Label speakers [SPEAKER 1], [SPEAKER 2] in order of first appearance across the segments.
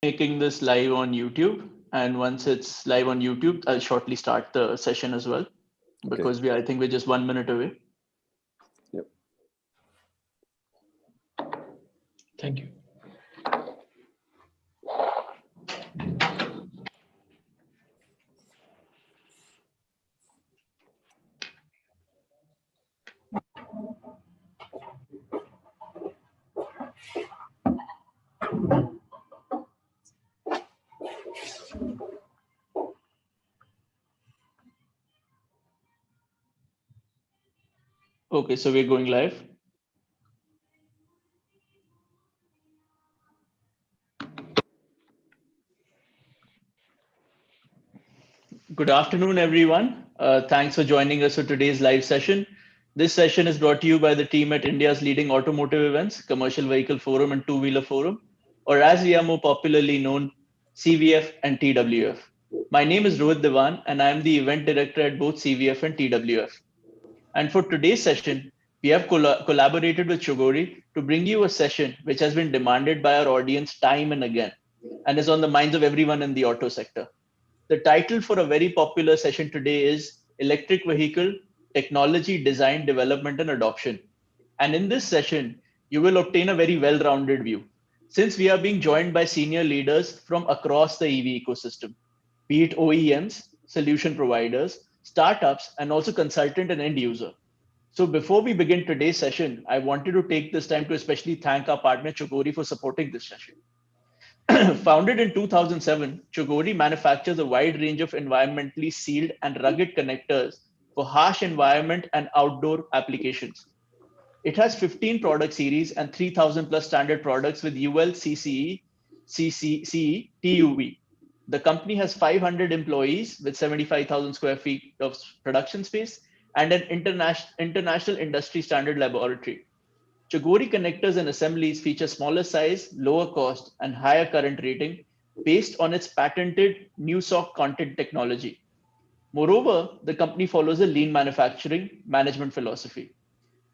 [SPEAKER 1] Making this live on YouTube, and once it's live on YouTube, I'll shortly start the session as well
[SPEAKER 2] Okay.
[SPEAKER 1] because I think we're just 1 minute away.
[SPEAKER 2] Yep.
[SPEAKER 3] Thank you.
[SPEAKER 1] Okay, so we're going live. Good afternoon, everyone. Thanks for joining us for today's live session. This session is brought to you by the team at India's leading automotive events, Commercial Vehicle Forum and Two Wheeler Forum, or as we are more popularly known, CVF and TWF. My name is Rohit Devan, and I am the event director at both CVF and TWF. And for today's session, we have collaborated with Chogori to bring you a session which has been demanded by our audience time and again and is on the minds of everyone in the auto sector. The title for a very popular session today is Electric Vehicle Technology Design, Development, and Adoption. And in this session, you will obtain a very well rounded view since we are being joined by senior leaders from across the EV ecosystem, be it OEMs, solution providers, startups, and also consultant and end user. So before we begin today's session, I wanted to take this time to especially thank our partner Chogori for supporting this session. Founded in 2007, Chogori manufactures a wide range of environmentally sealed and rugged connectors for harsh environment and outdoor applications. It has 15 product series and 3,000 plus standard products with UL, CCE, CCE, TUV. The company has 500 employees with 75,000 square feet of production space and an international industry standard laboratory. Chagori connectors and assemblies feature smaller size, lower cost, and higher current rating based on its patented NewSock content technology. Moreover, the company follows a lean manufacturing management philosophy.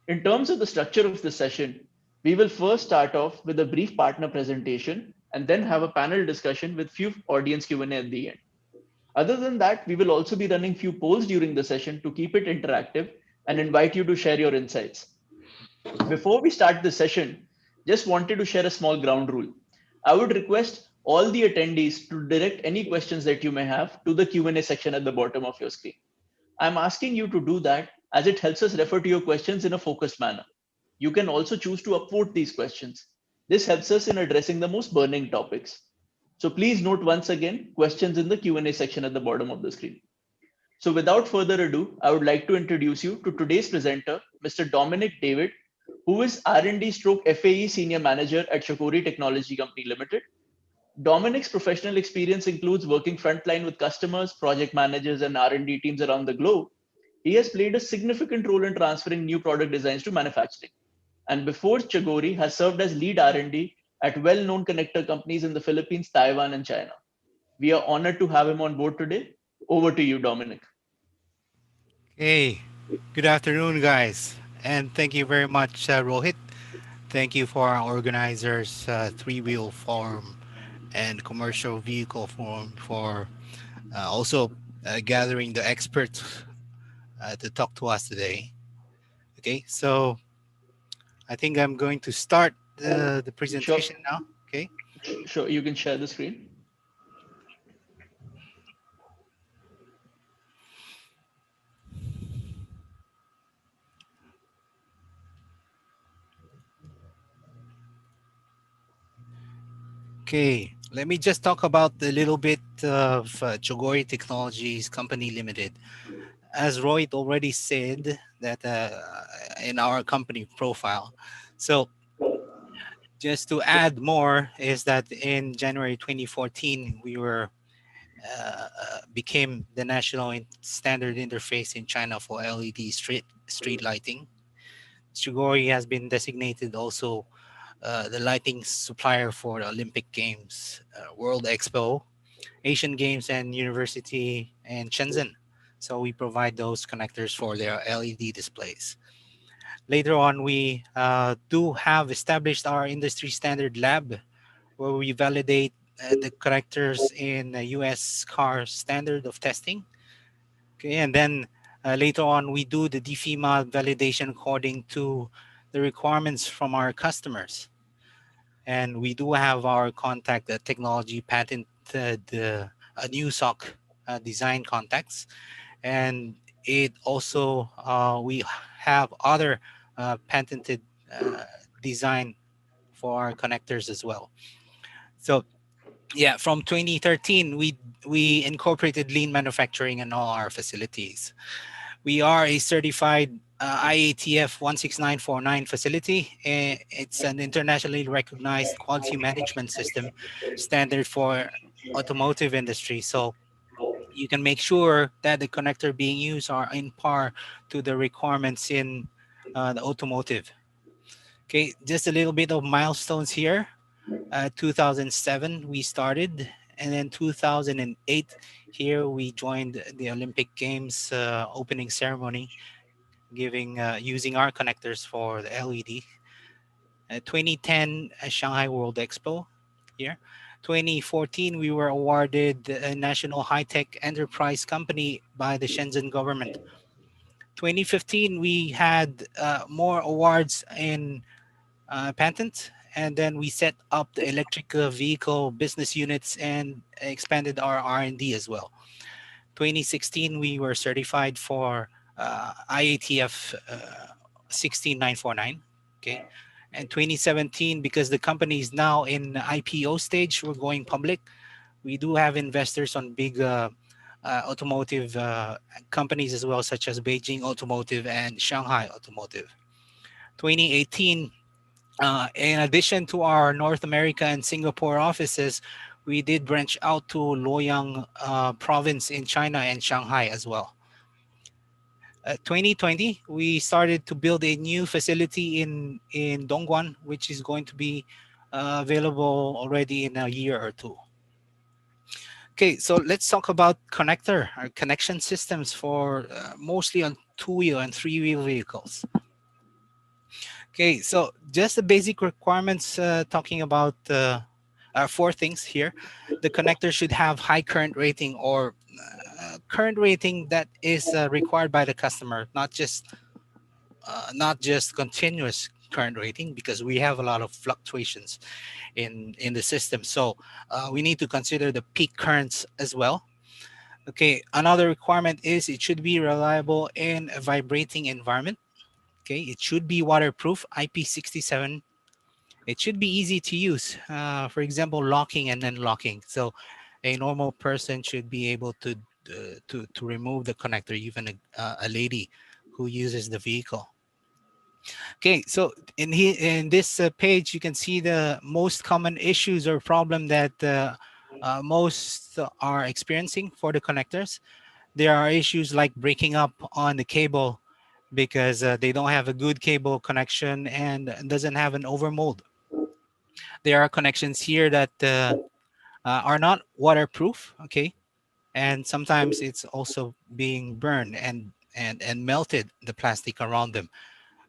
[SPEAKER 1] In terms of the structure of the session, we will first start off with a brief partner presentation and then have a panel discussion with few audience Q&A at the end. Other than that, we will also be running few polls during the session to keep it interactive and invite you to share your insights. Before we start the session, just wanted to share a small ground rule. I would request all the attendees to direct any questions that you may have to the Q&A section at the bottom of your screen. I'm asking you to do that as it helps us refer to your questions in a focused manner. You can also choose to upvote these questions. This helps us in addressing the most burning topics. So please note once again questions in the Q&A section at the bottom of the screen. So without further ado, I would like to introduce you to today's presenter, Mr. Dominic David, who is R&D stroke FAE Senior Manager at Shakori Technology Company Limited. Dominic's professional experience includes working frontline with customers, project managers, and R&D teams around the globe. He has played a significant role in transferring new product designs to manufacturing. And before Chagori has served as lead R&D at well-known connector companies in the Philippines, Taiwan, and China. We are honored to have him on board today. Over to you, Dominic.
[SPEAKER 4] Hey, good afternoon, guys, and thank you very much, Rohit. Thank you for our organizers, Three Wheel Forum and Commercial Vehicle Forum, for also gathering the experts to talk to us today. Okay, so I think I'm going to start the
[SPEAKER 1] Sure,
[SPEAKER 4] presentation now. Okay.
[SPEAKER 1] sure. You can share the screen.
[SPEAKER 4] Okay, let me just talk about a little bit of Chogori Technologies Company Limited. As Roy already said that in our company profile. So just to add more is that in January 2014 we were became the national standard interface in China for LED street lighting. Sugoi has been designated also the lighting supplier for the Olympic Games, World Expo, Asian Games, and University in Shenzhen. So we provide those connectors for their LED displays. Later on, we do have established our industry standard lab where we validate the connectors in US car standard of testing. Okay, and then later on, we do the DFIMA validation according to the requirements from our customers. And we do have our contact technology patented a new SOC design contacts. And it also, we have other patented uh, design for our connectors as well. So yeah, from 2013, we incorporated lean manufacturing in all our facilities. We are a certified IATF 16949 facility. It's an internationally recognized quality management system standard for automotive industry. So you can make sure that the connector being used are in par to the requirements in the automotive. Okay, just a little bit of milestones here. 2007 we started, and then 2008 here we joined the Olympic Games opening ceremony, giving using our connectors for the LED. 2010 Shanghai World Expo here. 2014 we were awarded a national high-tech enterprise company by the Shenzhen government. 2015 we had more awards in patent, and then we set up the electric vehicle business units and expanded our R&D as well. 2016 we were certified for IATF 16949. Okay, and 2017, because the company is now in IPO stage, we're going public. We do have investors on big automotive companies as well, such as Beijing Automotive and Shanghai Automotive. 2018, in addition to our North America and Singapore offices, we did branch out to Luoyang province in China and Shanghai as well. 2020, we started to build a new facility in Dongguan, which is going to be available already in a year or two. Okay, so let's talk about connector or connection systems for mostly on two-wheel and three-wheel vehicles. Okay, so just the basic requirements, talking about four things here. The connector should have high current rating, or current rating that is required by the customer, not just continuous current rating, because we have a lot of fluctuations in the system. So we need to consider the peak currents as well. Okay, another requirement is it should be reliable in a vibrating environment. Okay, it should be waterproof, IP67. It should be easy to use. For example, locking and unlocking. So a normal person should be able to remove the connector, even a lady who uses the vehicle. Okay, so in this page, you can see the most common issues or problem that most are experiencing for the connectors. There are issues like breaking up on the cable because they don't have a good cable connection and doesn't have an overmold. There are connections here that are not waterproof. Okay, and sometimes it's also being burned and melted the plastic around them.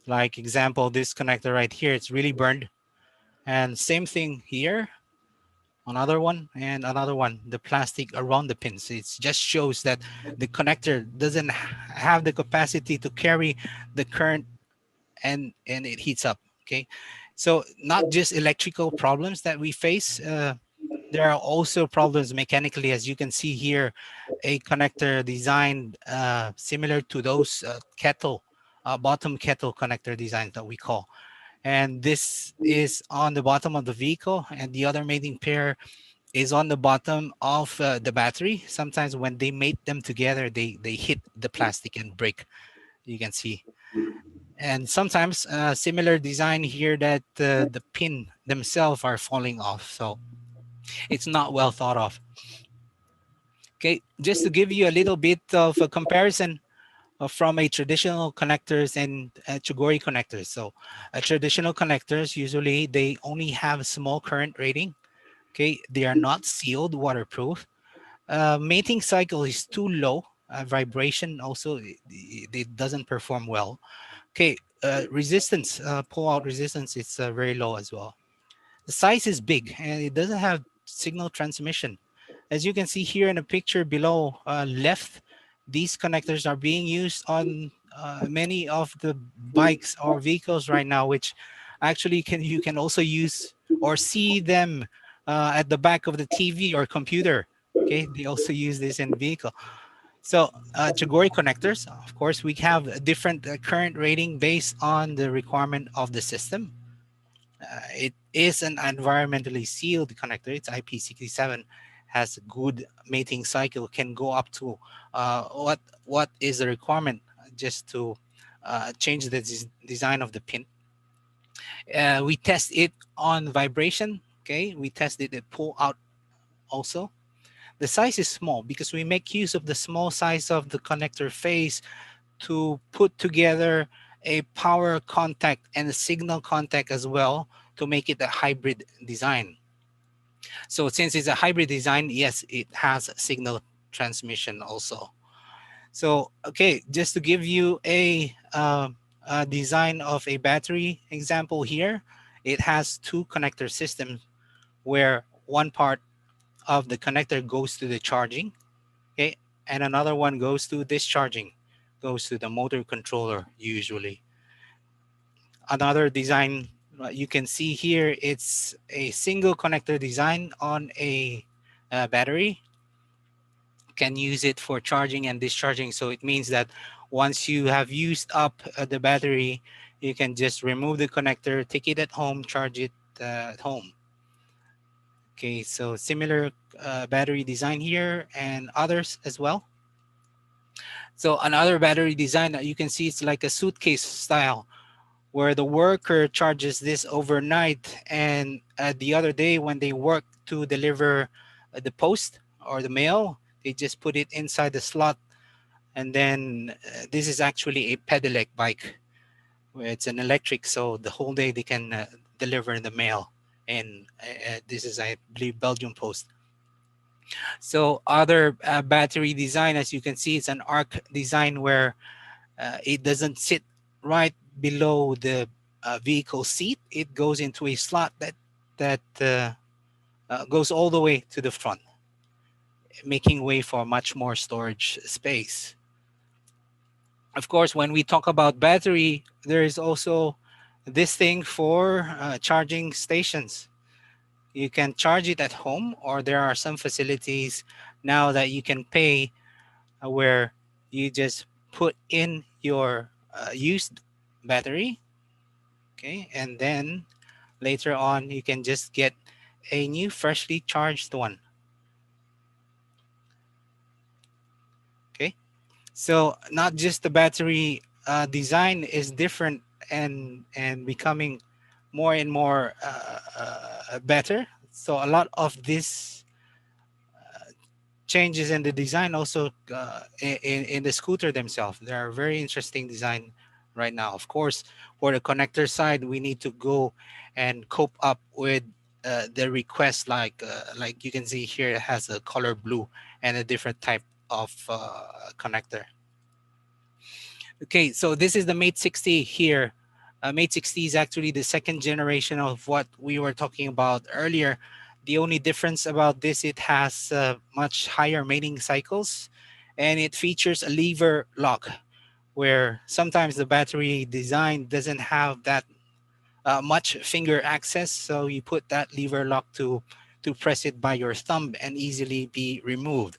[SPEAKER 4] Like example, this connector right here, it's really burned. And same thing here, another one and another one. The plastic around the pins, it just shows that the connector doesn't have the capacity to carry the current, and it heats up. Okay, so not just electrical problems that we face. There are also problems mechanically, as you can see here, a connector designed similar to those kettle, bottom kettle connector designs that we call. And this is on the bottom of the vehicle, and the other mating pair is on the bottom of the battery. Sometimes when they mate them together, they hit the plastic and break. You can see. And sometimes similar design here that the pin themselves are falling off. So it's not well thought of. Okay, just to give you a little bit of a comparison from a traditional connectors and Chugori connectors. So traditional connectors, usually they only have a small current rating. Okay, they are not sealed, waterproof. Mating cycle is too low. Vibration also, it doesn't perform well. Okay, resistance, pull out resistance is very low as well. The size is big and it doesn't have signal transmission. As you can see here in the picture below left, these connectors are being used on many of the bikes or vehicles right now, which actually you can also use or see them at the back of the TV or computer. Okay, they also use this in vehicle. So Chagori connectors, of course, we have a different current rating based on the requirement of the system. It is an environmentally sealed connector. It's IP67, has a good mating cycle, can go up to what is the requirement just to change the design of the pin. We test it on vibration. Okay, we tested it pull out also. The size is small because we make use of the small size of the connector face to put together a power contact and a signal contact as well to make it a hybrid design. So since it's a hybrid design, yes, it has signal transmission also. So, okay, just to give you a design of a battery example here, it has two connector systems where one part of the connector goes to the charging, okay, and another one goes to discharging, goes to the motor controller usually. Another design you can see here, it's a single connector design on a battery. Can use it for charging and discharging, so it means that once you have used up the battery, you can just remove the connector, take it at home, charge it at home. Okay, so similar battery design here and others as well. So another battery design that you can see, it's like a suitcase style where the worker charges this overnight, and the other day when they work to deliver the post or the mail, they just put it inside the slot. And then this is actually a pedelec bike where it's an electric, so the whole day they can deliver the mail. And this is, I believe, Belgium Post. So other battery design, as you can see, it's an arc design where it doesn't sit right below the vehicle seat. It goes into a slot that goes all the way to the front, making way for much more storage space. Of course, when we talk about battery, there is also this thing for charging stations. You can charge it at home, or there are some facilities now that you can pay where you just put in your used battery, okay, and then later on you can just get a new freshly charged one. Okay, so not just the battery design is different and becoming more and more better. So a lot of this changes in the design also in the scooter themselves. There are very interesting design right now. Of course, for the connector side, we need to go and cope up with the request, like you can see here, it has a color blue and a different type of connector. Okay, so this is the Mate 60 here. Mate 60 is actually the second generation of what we were talking about earlier. The only difference about this, it has much higher mating cycles, and it features a lever lock, where sometimes the battery design doesn't have that much finger access, so you put that lever lock to press it by your thumb and easily be removed.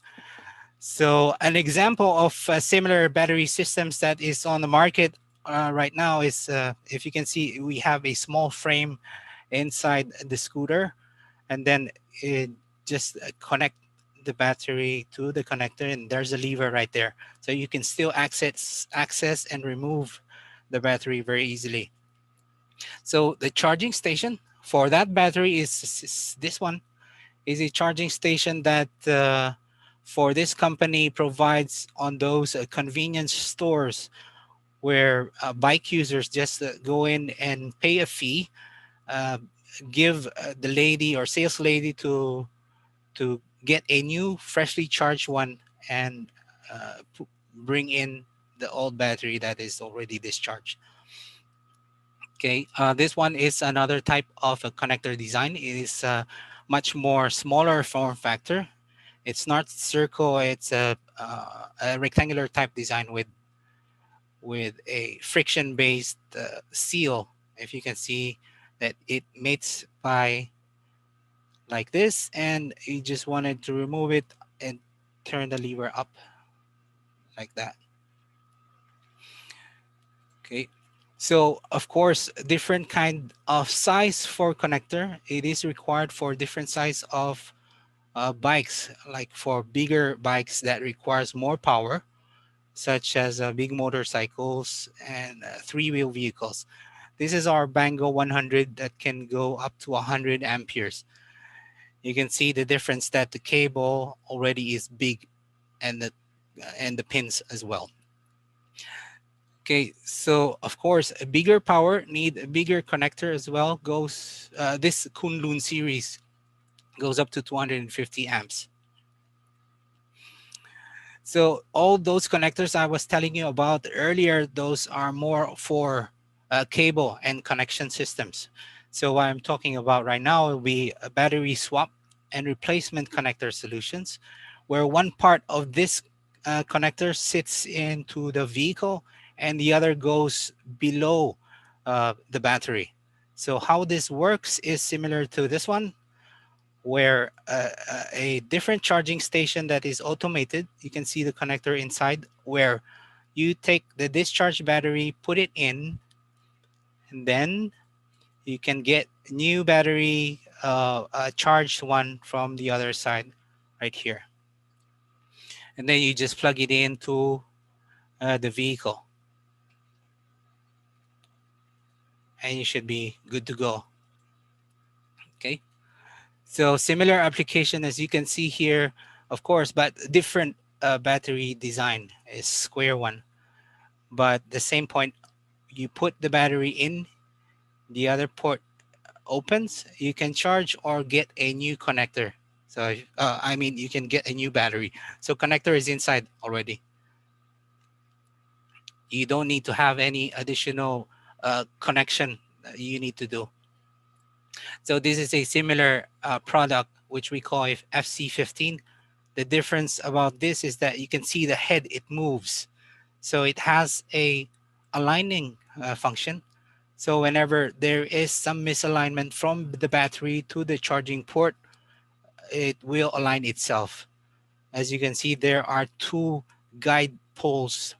[SPEAKER 4] So an example of similar battery systems that is on the market right now is, if you can see, we have a small frame inside the scooter, and then it just connect the battery to the connector, and there's a lever right there. So you can still access and remove the battery very easily. So the charging station for that battery is this one, is a charging station that for this company provides on those convenience stores where bike users just go in and pay a fee, uh, give the lady or sales lady to get a new freshly charged one, and bring in the old battery that is already discharged. Okay, this one is another type of a connector design. It is much more smaller form factor. It's not circle, it's a rectangular type design with a friction based seal. If you can see that it mates by like this, and you just wanted to remove it and turn the lever up like that. Okay, so of course different kind of size for connector. It is required for different size of bikes, like for bigger bikes that requires more power, such as big motorcycles and three-wheel vehicles. This is our Bango 100 that can go up to 100 amperes. You can see the difference that the cable already is big, and the pins as well. Okay, so of course a bigger power need a bigger connector as well. Goes this Kunlun series goes up to 250 amps. So all those connectors I was telling you about earlier, those are more for cable and connection systems. So what I'm talking about right now will be a battery swap and replacement connector solutions, where one part of this connector sits into the vehicle and the other goes below the battery. So how this works is similar to this one, where a different charging station that is automated. You can see the connector inside, where you take the discharge battery, put it in, and then you can get new battery, a charged one from the other side right here. And then you just plug it into the vehicle, and you should be good to go. Okay. So similar application as you can see here, of course, but different battery design is square one. But the same point, you put the battery in, the other port opens, you can charge or get a new connector. So I mean, you can get a new battery. So connector is inside already. You don't need to have any additional connection that you need to do. So this is a similar product which we call FC15. The difference about this is that you can see the head, it moves. So it has a aligning function. So whenever there is some misalignment from the battery to the charging port, it will align itself. As you can see, there are two guide poles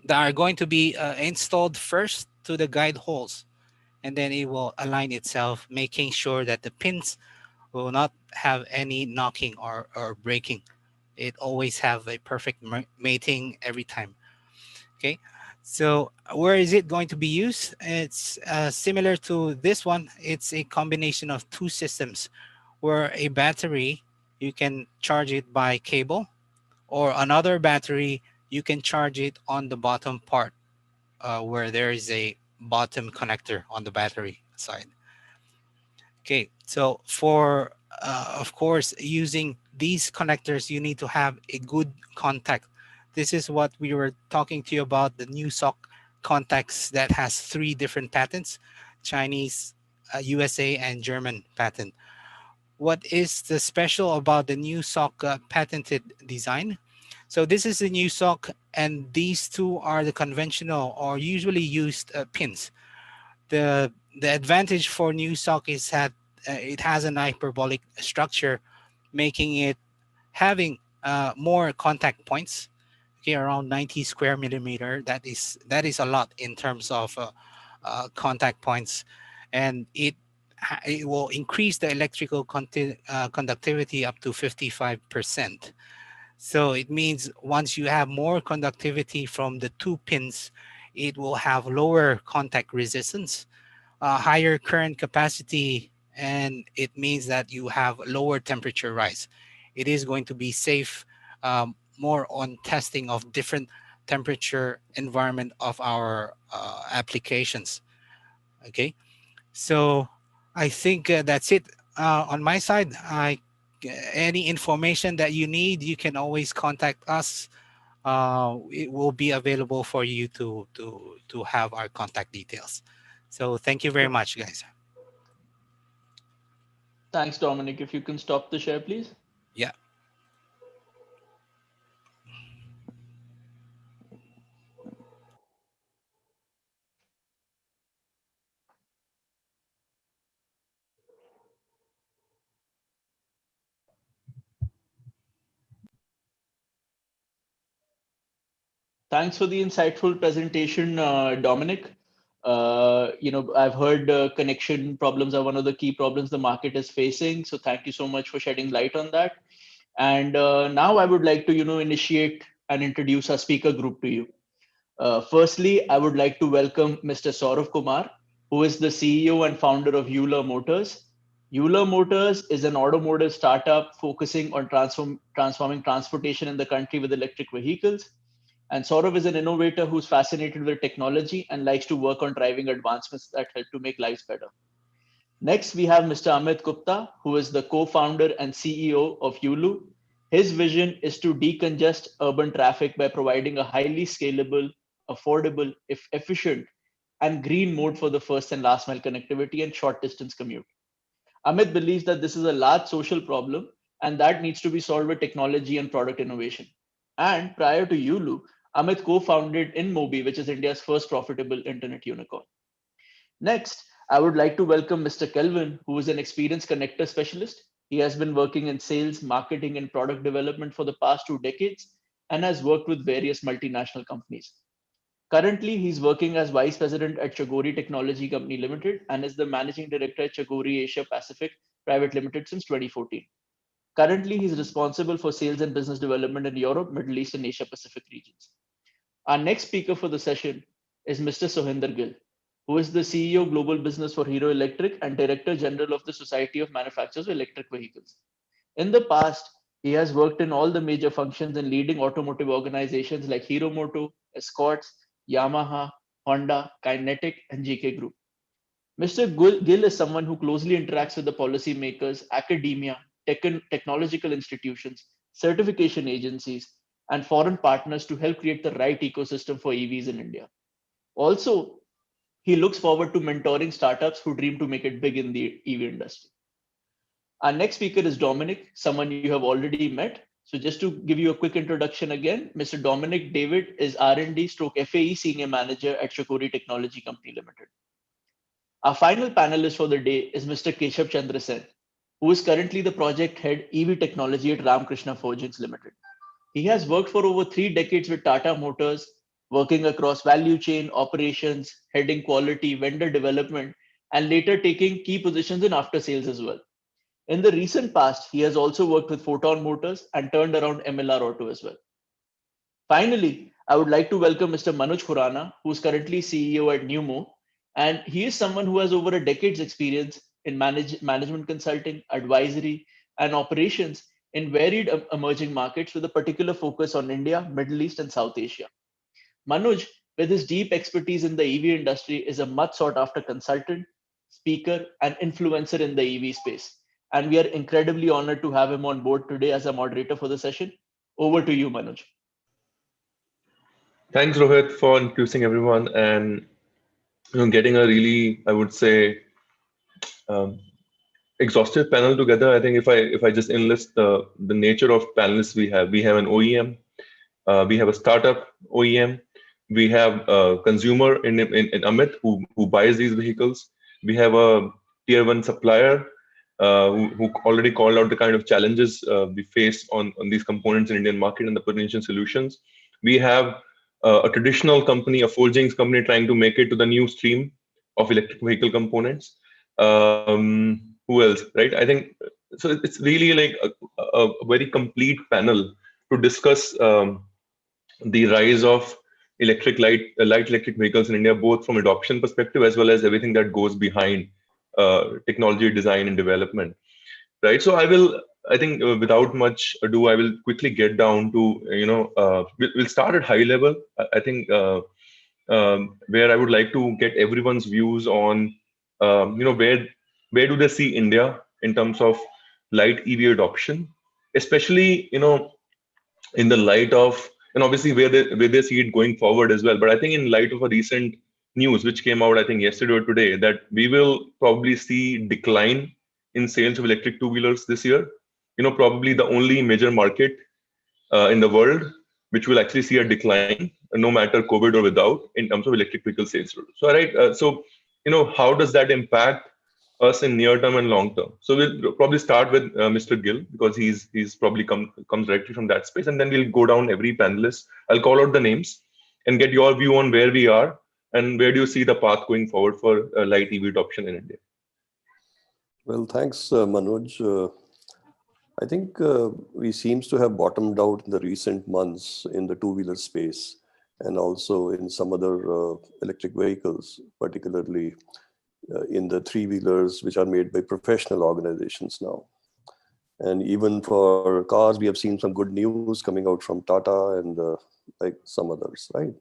[SPEAKER 4] that are going to be installed first to the guide holes, and then it will align itself, making sure that the pins will not have any knocking or breaking. It always have a perfect mating every time. Okay, so where is it going to be used? It's similar to this one. It's a combination of two systems, where a battery, you can charge it by cable, or another battery, you can charge it on the bottom part, where there is a bottom connector on the battery side. Okay, so for of course, using these connectors, you need to have a good contact. This is what we were talking to you about, the new SOC contacts that has three different patents: Chinese, USA, and German patent. What is the special about the new SOC patented design? So this is the new SOC, and these two are the conventional or usually used pins. The advantage for new sock is that it has an hyperbolic structure, making it having more contact points. Okay, around 90 square millimeter. That is a lot in terms of contact points, and it will increase the electrical conductivity up to 55%. So it means once you have more conductivity from the two pins, it will have lower contact resistance, higher current capacity, and it means that you have lower temperature rise. It is going to be safe, more on testing of different temperature environment of our applications. Okay, so I think that's it on my side. Any information that you need, you can always contact us. It will be available for you to have our contact details. So thank you very much, guys.
[SPEAKER 1] Thanks, Dominic. If you can stop the share, please.
[SPEAKER 4] Yeah.
[SPEAKER 1] Thanks for the insightful presentation, Dominic. I've heard connection problems are one of the key problems the market is facing. So thank you so much for shedding light on that. And now I would like to, initiate and introduce our speaker group to you. Firstly, I would like to welcome Mr. Saurav Kumar, who is the CEO and founder of Euler Motors. Euler Motors is an automotive startup focusing on transforming transportation in the country with electric vehicles. And Saurav is an innovator who's fascinated with technology and likes to work on driving advancements that help to make lives better. Next, we have Mr. Amit Gupta, who is the co-founder and CEO of Yulu. His vision is to decongest urban traffic by providing a highly scalable, affordable, efficient, and green mode for the first and last mile connectivity and short distance commute. Amit believes that this is a large social problem and that needs to be solved with technology and product innovation. And prior to Yulu, Amit co-founded InMobi, which is India's first profitable internet unicorn. Next, I would like to welcome Mr. Kelvin, who is an experienced connector specialist. He has been working in sales, marketing, and product development for the past 2 decades and has worked with various multinational companies. Currently, he's working as vice president at Chagori Technology Company Limited and is the managing director at Chagori Asia Pacific Private Limited since 2014. Currently, he's responsible for sales and business development in Europe, Middle East, and Asia Pacific regions. Our next speaker for the session is Mr. Sohinder Gill, who is the CEO Global Business for Hero Electric and Director General of the Society of Manufacturers of Electric Vehicles. In the past, he has worked in all the major functions in leading automotive organizations like Hero Moto, Escorts, Yamaha, Honda, Kinetic, and GK Group. Mr. Gill is someone who closely interacts with the policymakers, academia, technological institutions, certification agencies, and foreign partners to help create the right ecosystem for EVs in India. Also, he looks forward to mentoring startups who dream to make it big in the EV industry. Our next speaker is Dominic, someone you have already met. So just to give you a quick introduction again, Mr. Dominic David is R&D stroke FAE Senior Manager at Chakori Technology Company Limited. Our final panelist for the day is Mr. Keshav Chandra Sen, who is currently the project head EV technology at Ramkrishna Forgings Limited. He has worked for over 3 decades with Tata Motors, working across value chain, operations, heading quality, vendor development, and later taking key positions in after sales as well. In the recent past, he has also worked with Photon Motors and turned around MLR Auto as well. Finally, I would like to welcome Mr. Manoj Khurana, who is currently CEO at Newmo, and he is someone who has over a decade's experience in management consulting, advisory, and operations in varied emerging markets with a particular focus on India, Middle East, and South Asia. Manoj, with his deep expertise in the EV industry, is a much sought after consultant, speaker, and influencer in the EV space. And we are incredibly honored to have him on board today as a moderator for the session. Over to you, Manoj.
[SPEAKER 2] Thanks, Rohit, for introducing everyone and getting a really, I would say, um, exhaustive panel together. I think if I just enlist the nature of panelists we have an OEM, we have a startup OEM, we have a consumer in Amit who buys these vehicles. We have a tier one supplier who already called out the kind of challenges we face on these components in Indian market and the potential solutions. We have a traditional company, a forgings company, trying to make it to the new stream of electric vehicle components. Who else, right? I think so. It's really like a very complete panel to discuss the rise of light electric vehicles in India, both from adoption perspective as well as everything that goes behind technology design and development, right? So I think without much ado, I will quickly get down to we'll start at high level. I think where I would like to get everyone's views on where do they see India in terms of light EV adoption, especially in the light of, and obviously where they see it going forward as well. But I think in light of a recent news which came out, I think yesterday or today, that we will probably see decline in sales of electric two-wheelers this year. Probably the only major market in the world which will actually see a decline, no matter COVID or without, in terms of electric vehicle sales. So, right. How does that impact us in near term and long term? So we'll probably start with Mr. Gill, because he's probably comes directly from that space, and then we'll go down every panelist. I'll call out the names and get your view on where we are and where do you see the path going forward for light EV adoption in India.
[SPEAKER 5] Well, thanks, Manoj. I think we seems to have bottomed out in the recent months in the two-wheeler space, and also in some other electric vehicles, particularly in the three-wheelers, which are made by professional organizations now. And even for cars, we have seen some good news coming out from Tata and like some others, right?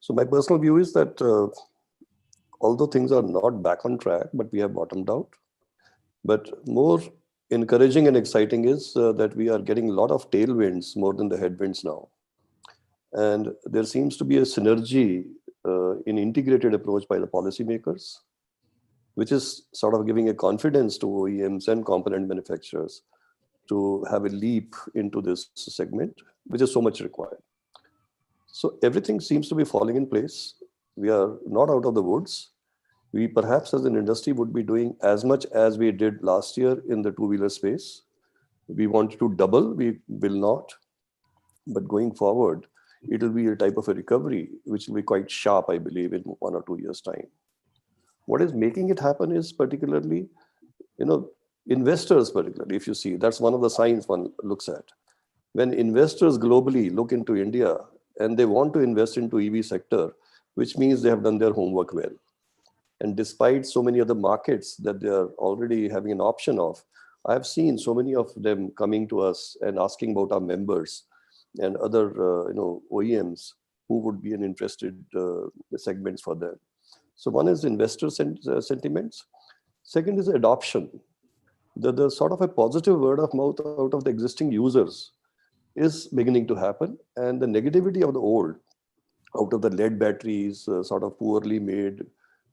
[SPEAKER 5] So my personal view is that although things are not back on track, but we have bottomed out. But more encouraging and exciting is that we are getting a lot of tailwinds more than the headwinds now. And there seems to be a synergy in integrated approach by the policymakers, which is sort of giving a confidence to OEMs and component manufacturers to have a leap into this segment, which is so much required. So everything seems to be falling in place. We are not out of the woods. We perhaps as an industry would be doing as much as we did last year in the two-wheeler space. We wanted to double, we will not. But going forward, it will be a type of a recovery, which will be quite sharp, I believe, in 1 or 2 years' time. What is making it happen is particularly, investors particularly, if you see, that's one of the signs one looks at. When investors globally look into India and they want to invest into EV sector, which means they have done their homework well. And despite so many other markets that they are already having an option of, I have seen so many of them coming to us and asking about our members and other OEMs who would be an interested segments for them. So one is investor sentiments. Second is adoption. The sort of a positive word of mouth out of the existing users is beginning to happen, and the negativity of the old, out of the lead batteries, sort of poorly made,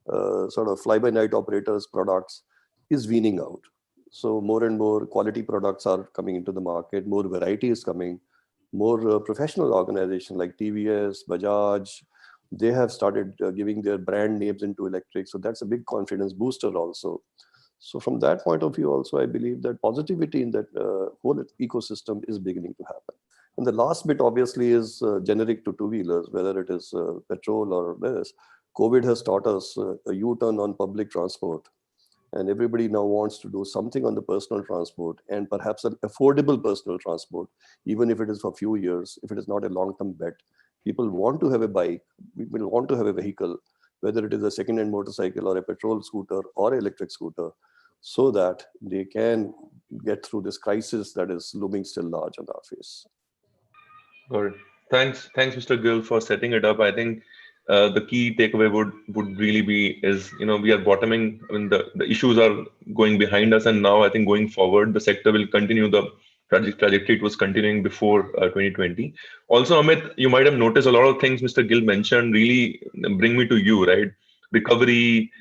[SPEAKER 5] sort of fly-by-night operators products, is weaning out. So more and more quality products are coming into the market, more variety is coming, more professional organizations like TVS, Bajaj, they have started giving their brand names into electric. So that's a big confidence booster also. So from that point of view also, I believe that positivity in that whole ecosystem is beginning to happen. And the last bit obviously is generic to two-wheelers, whether it is petrol or this. COVID has taught us a U-turn on public transport. And everybody now wants to do something on the personal transport, and perhaps an affordable personal transport, even if it is for a few years, if it is not a long-term bet. People want to have a bike, people want to have a vehicle, whether it is a second-hand motorcycle or a petrol scooter or electric scooter, so that they can get through this crisis that is looming still large on our face.
[SPEAKER 2] Got it. Thanks, Mr. Gill, for setting it up. I think the key takeaway would really be is we are bottoming. I mean the issues are going behind us, and now I think going forward the sector will continue the trajectory it was continuing before 2020. Also, Amit, you might have noticed a lot of things Mr. Gill mentioned really bring me to you, right? Recovery,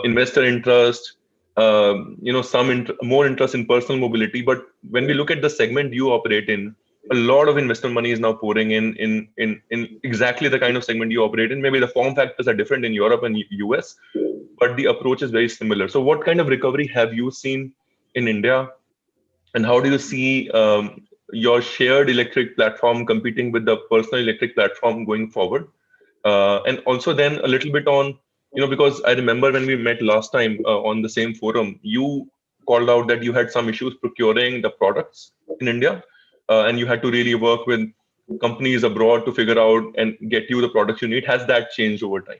[SPEAKER 2] investor interest, more interest in personal mobility. But when we look at the segment you operate in, a lot of investor money is now pouring in exactly the kind of segment you operate in. Maybe the form factors are different in Europe and US, but the approach is very similar. So what kind of recovery have you seen in India? And how do you see your shared electric platform competing with the personal electric platform going forward? And also then a little bit on, because I remember when we met last time on the same forum, you called out that you had some issues procuring the products in India. And you had to really work with companies abroad to figure out and get you the products you need. Has that changed over time?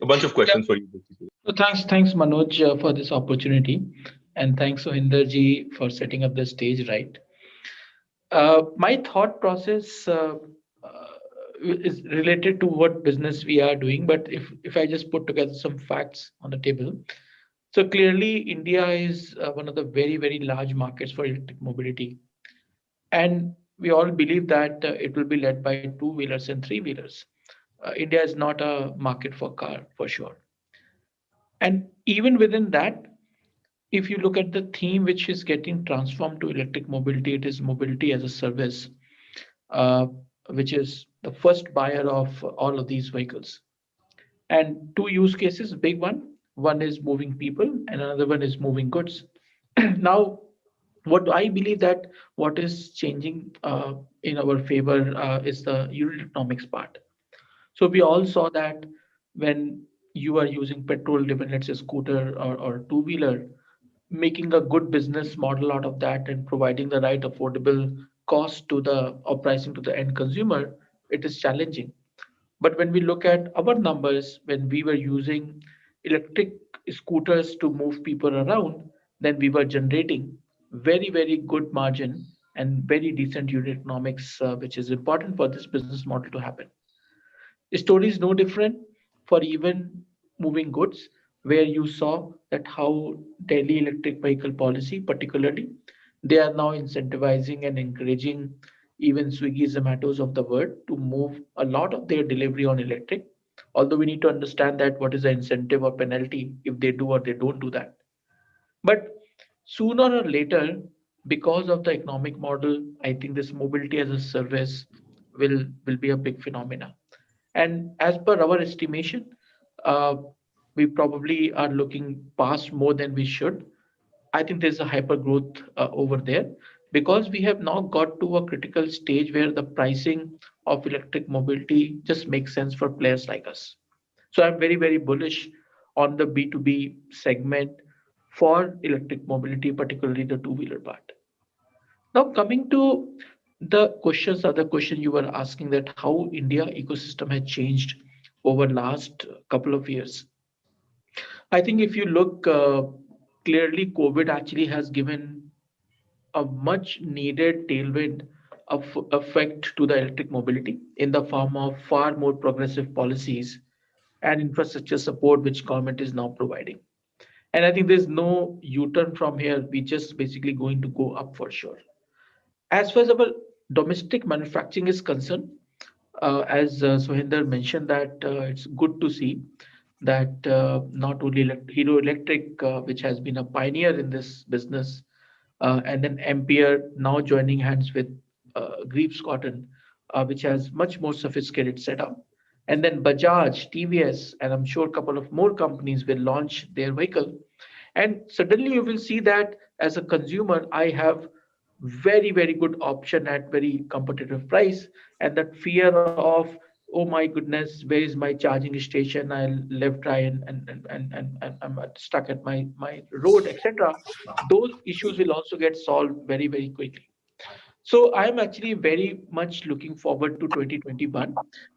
[SPEAKER 2] A bunch of questions for you, basically.
[SPEAKER 3] So thanks, Manoj, for this opportunity, and thanks Sohinder for setting up the stage right. My thought process is related to what business we are doing, but if I just put together some facts on the table, so clearly India is one of the very large markets for electric mobility, and we all believe that it will be led by two-wheelers and three-wheelers. India is not a market for car for sure. And even within that, if you look at the theme which is getting transformed to electric mobility, it is mobility as a service, uh, which is the first buyer of all of these vehicles. And two use cases, big one. One is moving people, and another one is moving goods. Now, what I believe that what is changing in our favor is the unit economics part. So we all saw that when you are using petrol-driven, let's say scooter or two-wheeler, making a good business model out of that and providing the right affordable cost to the or pricing to the end consumer, it is challenging. But when we look at our numbers, when we were using electric scooters to move people around, then we were generating very, very good margin and very decent unit economics, which is important for this business model to happen. The story is no different for even moving goods, where you saw that how Delhi electric vehicle policy, particularly, they are now incentivizing and encouraging even Swiggy, Zomatos of the world to move a lot of their delivery on electric. Although we need to understand that what is the incentive or penalty if they do or they don't do that. But sooner or later, because of the economic model, I think this mobility as a service will be a big phenomena. And as per our estimation, uh, we probably are looking past more than we should. I think there's a hyper growth over there because we have now got to a critical stage where the pricing of electric mobility just makes sense for players like us. So I'm very, very bullish on the B2B segment for electric mobility, particularly the two-wheeler part. Now, coming to the questions, other question you were asking that how India ecosystem has changed over last couple of years. I think if you look clearly, COVID actually has given a much needed tailwind of effect to the electric mobility in the form of far more progressive policies and infrastructure support which government is now providing. And I think there's no U-turn from here. We just basically going to go up for sure. As far as our domestic manufacturing is concerned, as Sohinder mentioned, that it's good to see that not only Hero Electric, which has been a pioneer in this business, and then Ampere now joining hands with Greaves Cotton, which has much more sophisticated setup. And then Bajaj, TVS, and I'm sure a couple of more companies will launch their vehicle. And suddenly you will see that as a consumer, I have very, very good option at very competitive price. And that fear of, oh my goodness, where is my charging station? I'll live dry and I'm stuck at my road, etc. Those issues will also get solved very, very quickly. So I'm actually very much looking forward to 2021,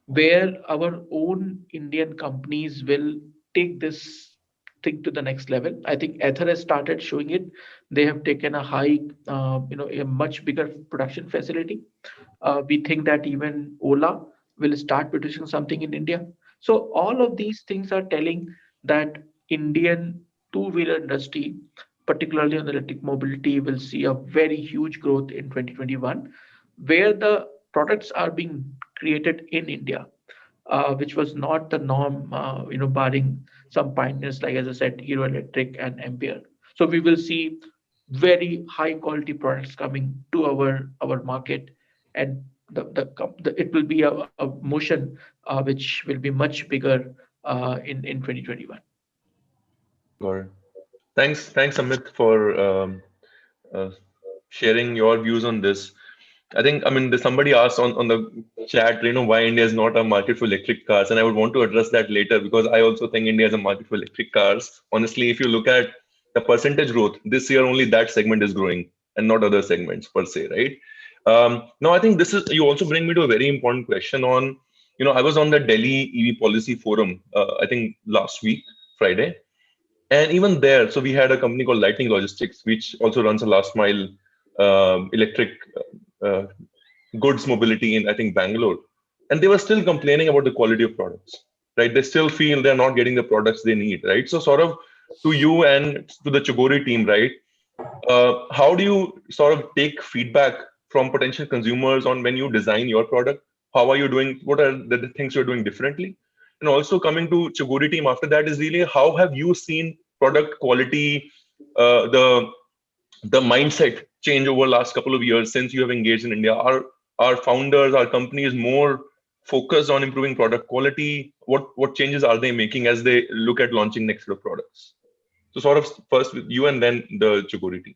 [SPEAKER 3] where our own Indian companies will take this thing to the next level. I think Ether has started showing it. They have taken a high, a much bigger production facility. We think that even Ola will start producing something in India. So all of these things are telling that Indian two-wheeler industry, particularly on the electric mobility, will see a very huge growth in 2021, where the products are being created in India, which was not the norm, barring some pioneers like, as I said, Hero Electric and Ampere. So we will see very high quality products coming to our market, and it will be a motion which will be much bigger in 2021.
[SPEAKER 2] Got it. Thanks, Amit, for uh, sharing your views on this. I think, I mean, somebody asked on the chat, why India is not a market for electric cars, and I would want to address that later because I also think India is a market for electric cars. Honestly, if you look at the percentage growth this year, only that segment is growing and not other segments per se, right? Now, I think you also bring me to a very important question on, I was on the Delhi EV policy forum, I think last week, Friday. And even there, so we had a company called Lightning Logistics, which also runs a last mile electric uh, goods mobility in, I think, Bangalore. And they were still complaining about the quality of products, right? They still feel they're not getting the products they need, right? So, sort of to you and to the Chagori team, right? How do you sort of take feedback from potential consumers on when you design your product? How are you doing? What are the things you're doing differently? And also coming to Chagori team after that is really how have you seen product quality the mindset change over last couple of years since you have engaged in India? Our founders, our company is more focused on improving product quality? What changes are they making as they look at launching next set of products? So sort of first with you and then the Chukuri team.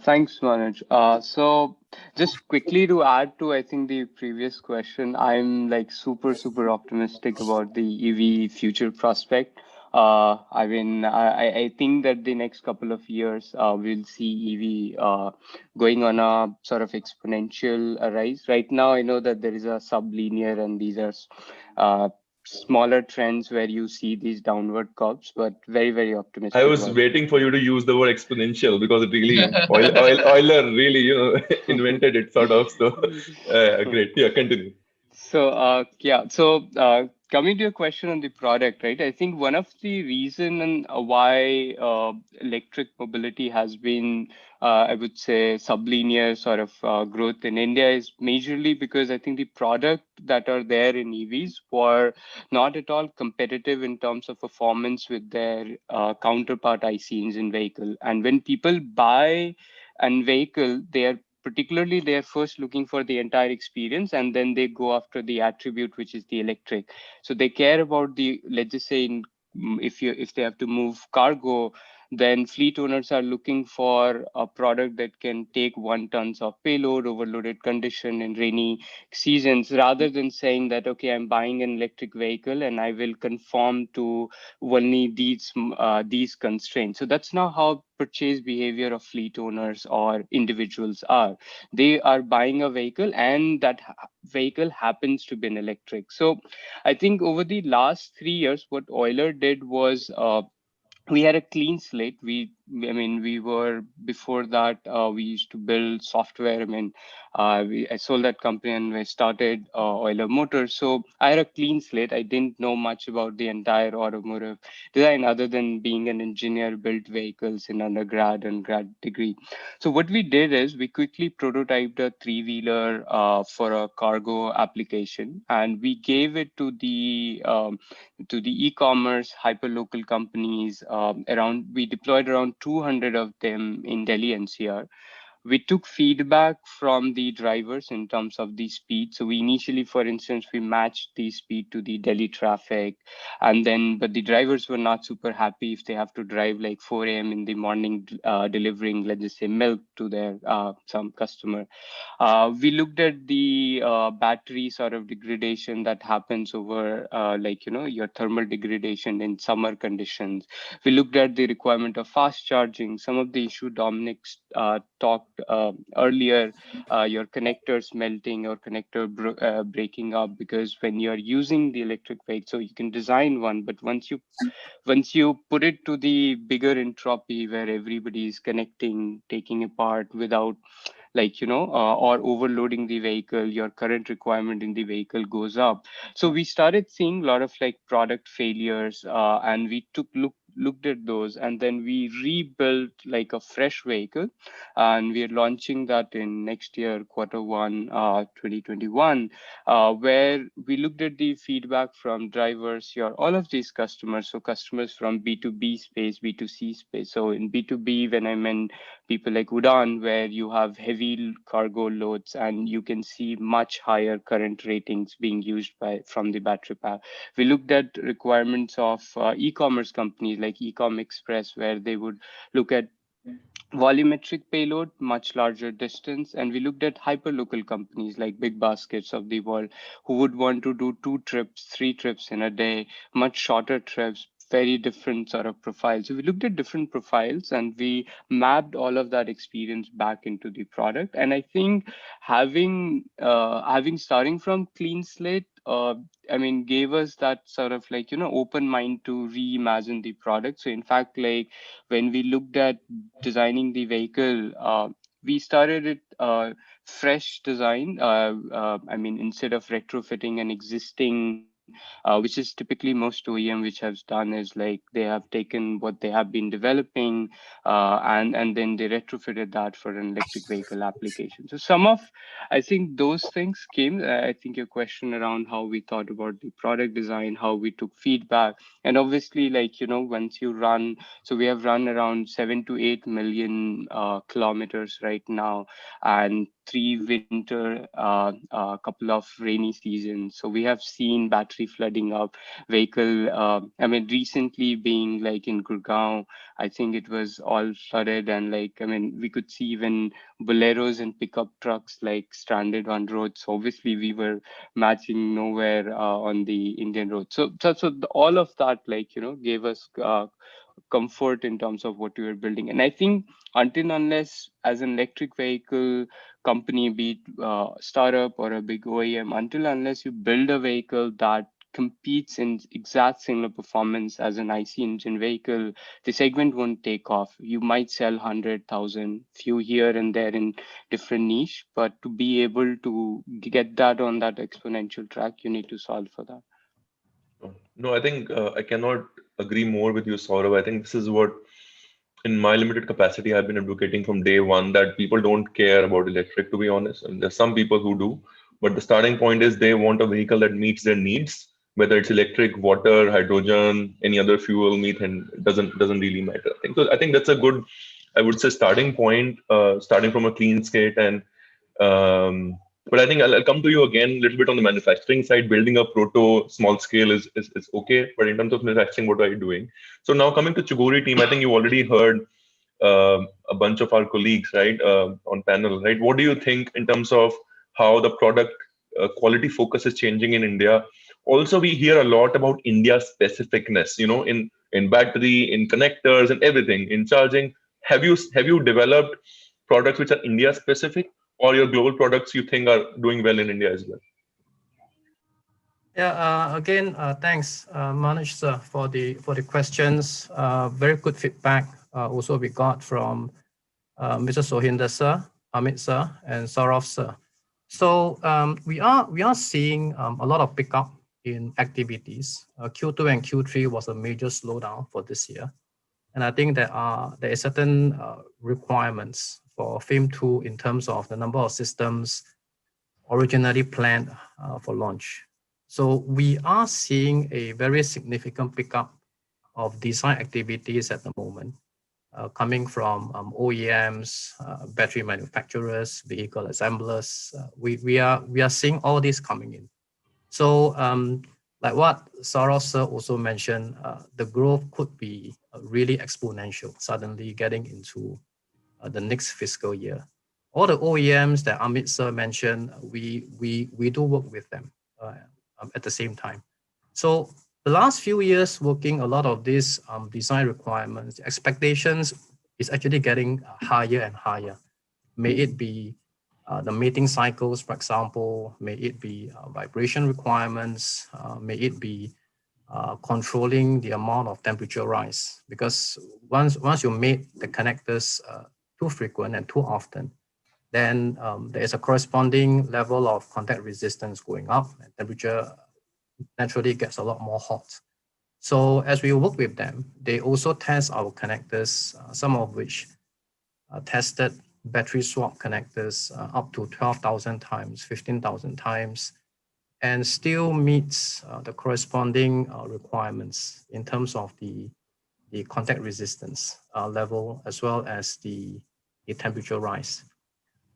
[SPEAKER 6] Thanks, Manoj. So just quickly to add to, I think the previous question, I'm like super optimistic about the EV future prospect. I mean, I think that the next couple of years, we'll see EV going on a sort of exponential rise. Right now, I know that there is a sublinear and these are uh, smaller trends where you see these downward curves, but very
[SPEAKER 2] I
[SPEAKER 6] optimistic
[SPEAKER 2] was
[SPEAKER 6] about
[SPEAKER 2] waiting for you to use the word exponential because it really Euler really invented it sort of. So
[SPEAKER 6] it.
[SPEAKER 2] great. Yeah, continue.
[SPEAKER 6] Coming to your question on the product, right? I think one of the reason and why electric mobility has been, I would say, sublinear sort of growth in India is majorly because I think the product that are there in EVs were not at all competitive in terms of performance with their counterpart IC engine vehicle. And when people buy an vehicle, they are particularly they're first looking for the entire experience and then they go after the attribute which is the electric. So they care about the, let's just say in if they have to move cargo, then fleet owners are looking for a product that can take 1 tons of payload overloaded condition in rainy seasons, rather than saying that okay, I'm buying an electric vehicle and I will conform to only these constraints. So that's not how purchase behavior of fleet owners or individuals are. They are buying a vehicle and that vehicle happens to be an electric. So I think over the last 3 years, what Euler did was we had a clean slate. I mean, we were before that. We used to build software. I mean, I sold that company and I started Euler Motors. So I had a clean slate. I didn't know much about the entire automotive design other than being an engineer, built vehicles in undergrad and grad degree. So what we did is we quickly prototyped a three-wheeler for a cargo application, and we gave it to the e-commerce hyperlocal companies around. We deployed around 200 of them in Delhi NCR. We took feedback from the drivers in terms of the speed. So we initially, for instance, we matched the speed to the Delhi traffic, and then but the drivers were not super happy if they have to drive like 4 a.m. in the morning, delivering, let's just say, milk to their some customer. We looked at the battery sort of degradation that happens over, like, your thermal degradation in summer conditions. We looked at the requirement of fast charging, some of the issue Dominic talked earlier, your connectors melting or breaking up, because when you're using the electric vehicle, so you can design one, but once you put it to the bigger entropy where everybody is connecting, taking apart without like or overloading the vehicle, your current requirement in the vehicle goes up. So we started seeing a lot of like product failures, and we looked at those, and then we rebuilt like a fresh vehicle, and we are launching that in next year quarter 1 2021, where we looked at the feedback from drivers, your all of these customers, so customers from B2B space, B2C space. So in B2B, when I meant people like Udan, where you have heavy cargo loads and you can see much higher current ratings being used by from the battery pack. We looked at requirements of e-commerce companies like Ecom Express, where they would look at volumetric payload, much larger distance. And we looked at hyperlocal companies like big baskets of the world who would want to do 2 trips, 3 trips in a day, much shorter trips, very different sort of profiles. So we looked at different profiles and we mapped all of that experience back into the product. And I think having starting from clean slate, I mean, gave us that sort of like, open mind to reimagine the product. So in fact, like when we looked at designing the vehicle, we started it fresh design. I mean, instead of retrofitting an existing which is typically most OEM which has done is like they have taken what they have been developing and then they retrofitted that for an electric vehicle application. So some of, I think those things came. I think your question around how we thought about the product design, how we took feedback, and obviously, like, you know, once you run, so we have run around 7 to 8 million kilometers right now, and 3 winter, a couple of rainy seasons. So we have seen battery flooding up vehicle. I mean, recently being like in Gurgaon, I think it was all flooded, and like, I mean, we could see even boleros and pickup trucks like stranded on roads. So obviously, we were matching nowhere on the Indian road. All of that, like, you know, gave us comfort in terms of what we were building. And I think until unless as an electric vehicle company, be it startup or a big OEM, until unless you build a vehicle that competes in exact similar performance as an IC engine vehicle, the segment won't take off. You might sell 100,000, few here and there in different niche, but to be able to get that on that exponential track, you need to solve for that.
[SPEAKER 2] No, I think I cannot agree more with you, Saurav. I think this is what, in my limited capacity, I've been advocating from day one, that people don't care about electric, to be honest. And there's some people who do, but the starting point is they want a vehicle that meets their needs, whether it's electric, water, hydrogen, any other fuel, methane, doesn't really matter. I think that's a good, I would say, starting point, starting from a clean slate. And but I think I'll come to you again a little bit on the manufacturing side. Building a proto small scale is okay, but in terms of manufacturing, what are you doing? So now coming to Chuguri team, I think you already heard a bunch of our colleagues, right, on panel, right? What do you think in terms of how the product quality focus is changing in India? Also, we hear a lot about India specificness, you know, in battery, in connectors, and everything, in charging. Have you developed products which are India specific, or your global products you think are doing well in India as well?
[SPEAKER 7] Yeah. Again, thanks, Manoj sir, for the questions. Very good feedback. Also, we got from Mr. Sohinder sir, Amit sir, and Saurav sir. So we are seeing a lot of pickup in activities. Q2 and Q3 was a major slowdown for this year, and I think there is certain requirements for FAME 2 in terms of the number of systems originally planned for launch. So we are seeing a very significant pickup of design activities at the moment, coming from OEMs, battery manufacturers, vehicle assemblers. We are seeing all this coming in. So like what Saurav sir also mentioned, the growth could be really exponential, suddenly getting into the next fiscal year. All the OEMs that Amit sir mentioned, we do work with them at the same time. So the last few years working a lot of these design requirements, expectations is actually getting higher and higher. May it be the mating cycles, for example, may it be vibration requirements, may it be controlling the amount of temperature rise. Because once you mate the connectors too frequent and too often, then there is a corresponding level of contact resistance going up, and temperature naturally gets a lot more hot. So as we work with them, they also test our connectors, some of which tested battery swap connectors up to 12,000 times, 15,000 times, and still meets the corresponding requirements in terms of the contact resistance level, as well as the temperature rise.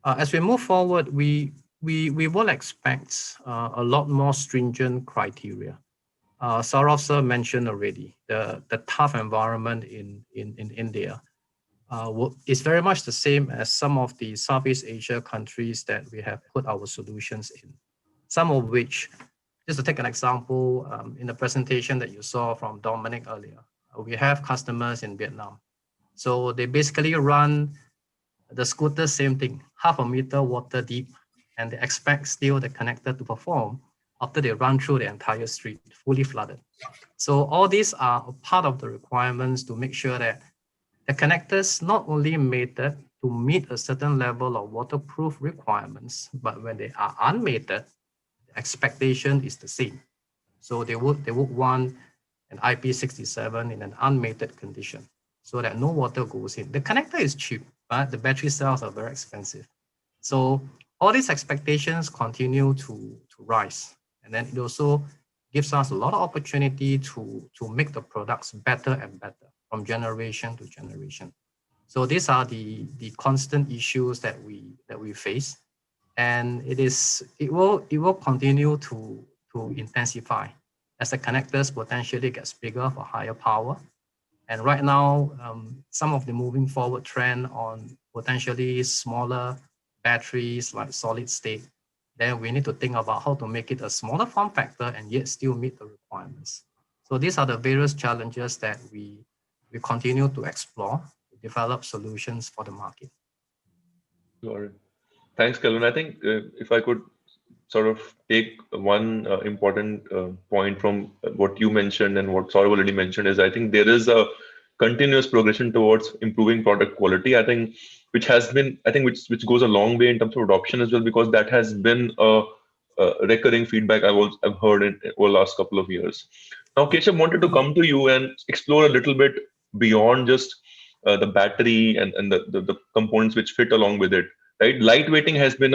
[SPEAKER 7] As we move forward, we will expect a lot more stringent criteria. Saurav sir mentioned already the tough environment in India is very much the same as some of the Southeast Asia countries that we have put our solutions in. Some of which, just to take an example, in the presentation that you saw from Dominic earlier, we have customers in Vietnam. So they basically run the scooter, same thing, 0.5 meter water deep, and they expect still the connector to perform after they run through the entire street, fully flooded. So all these are part of the requirements to make sure that the connectors not only mated to meet a certain level of waterproof requirements, but when they are unmated, the expectation is the same. So they would want an IP67 in an unmated condition so that no water goes in. The connector is cheap, but the battery cells are very expensive. So all these expectations continue to rise. And then it also gives us a lot of opportunity to make the products better and better from generation to generation. So these are the constant issues that we face, and it will continue to intensify as the connectors potentially gets bigger for higher power. And right now, some of the moving forward trend on potentially smaller batteries like solid state, then we need to think about how to make it a smaller form factor and yet still meet the requirements. So these are the various challenges that we continue to explore, to develop solutions for the market.
[SPEAKER 2] Got it. Thanks, Kelvin. I think if I could sort of take one important point from what you mentioned and what Saurav already mentioned is I think there is a continuous progression towards improving product quality. I think which which goes a long way in terms of adoption as well, because that has been a recurring feedback I've heard over the last couple of years. Now, Keshav, wanted to come to you and explore a little bit beyond just the battery and the components which fit along with it. Right, lightweighting has been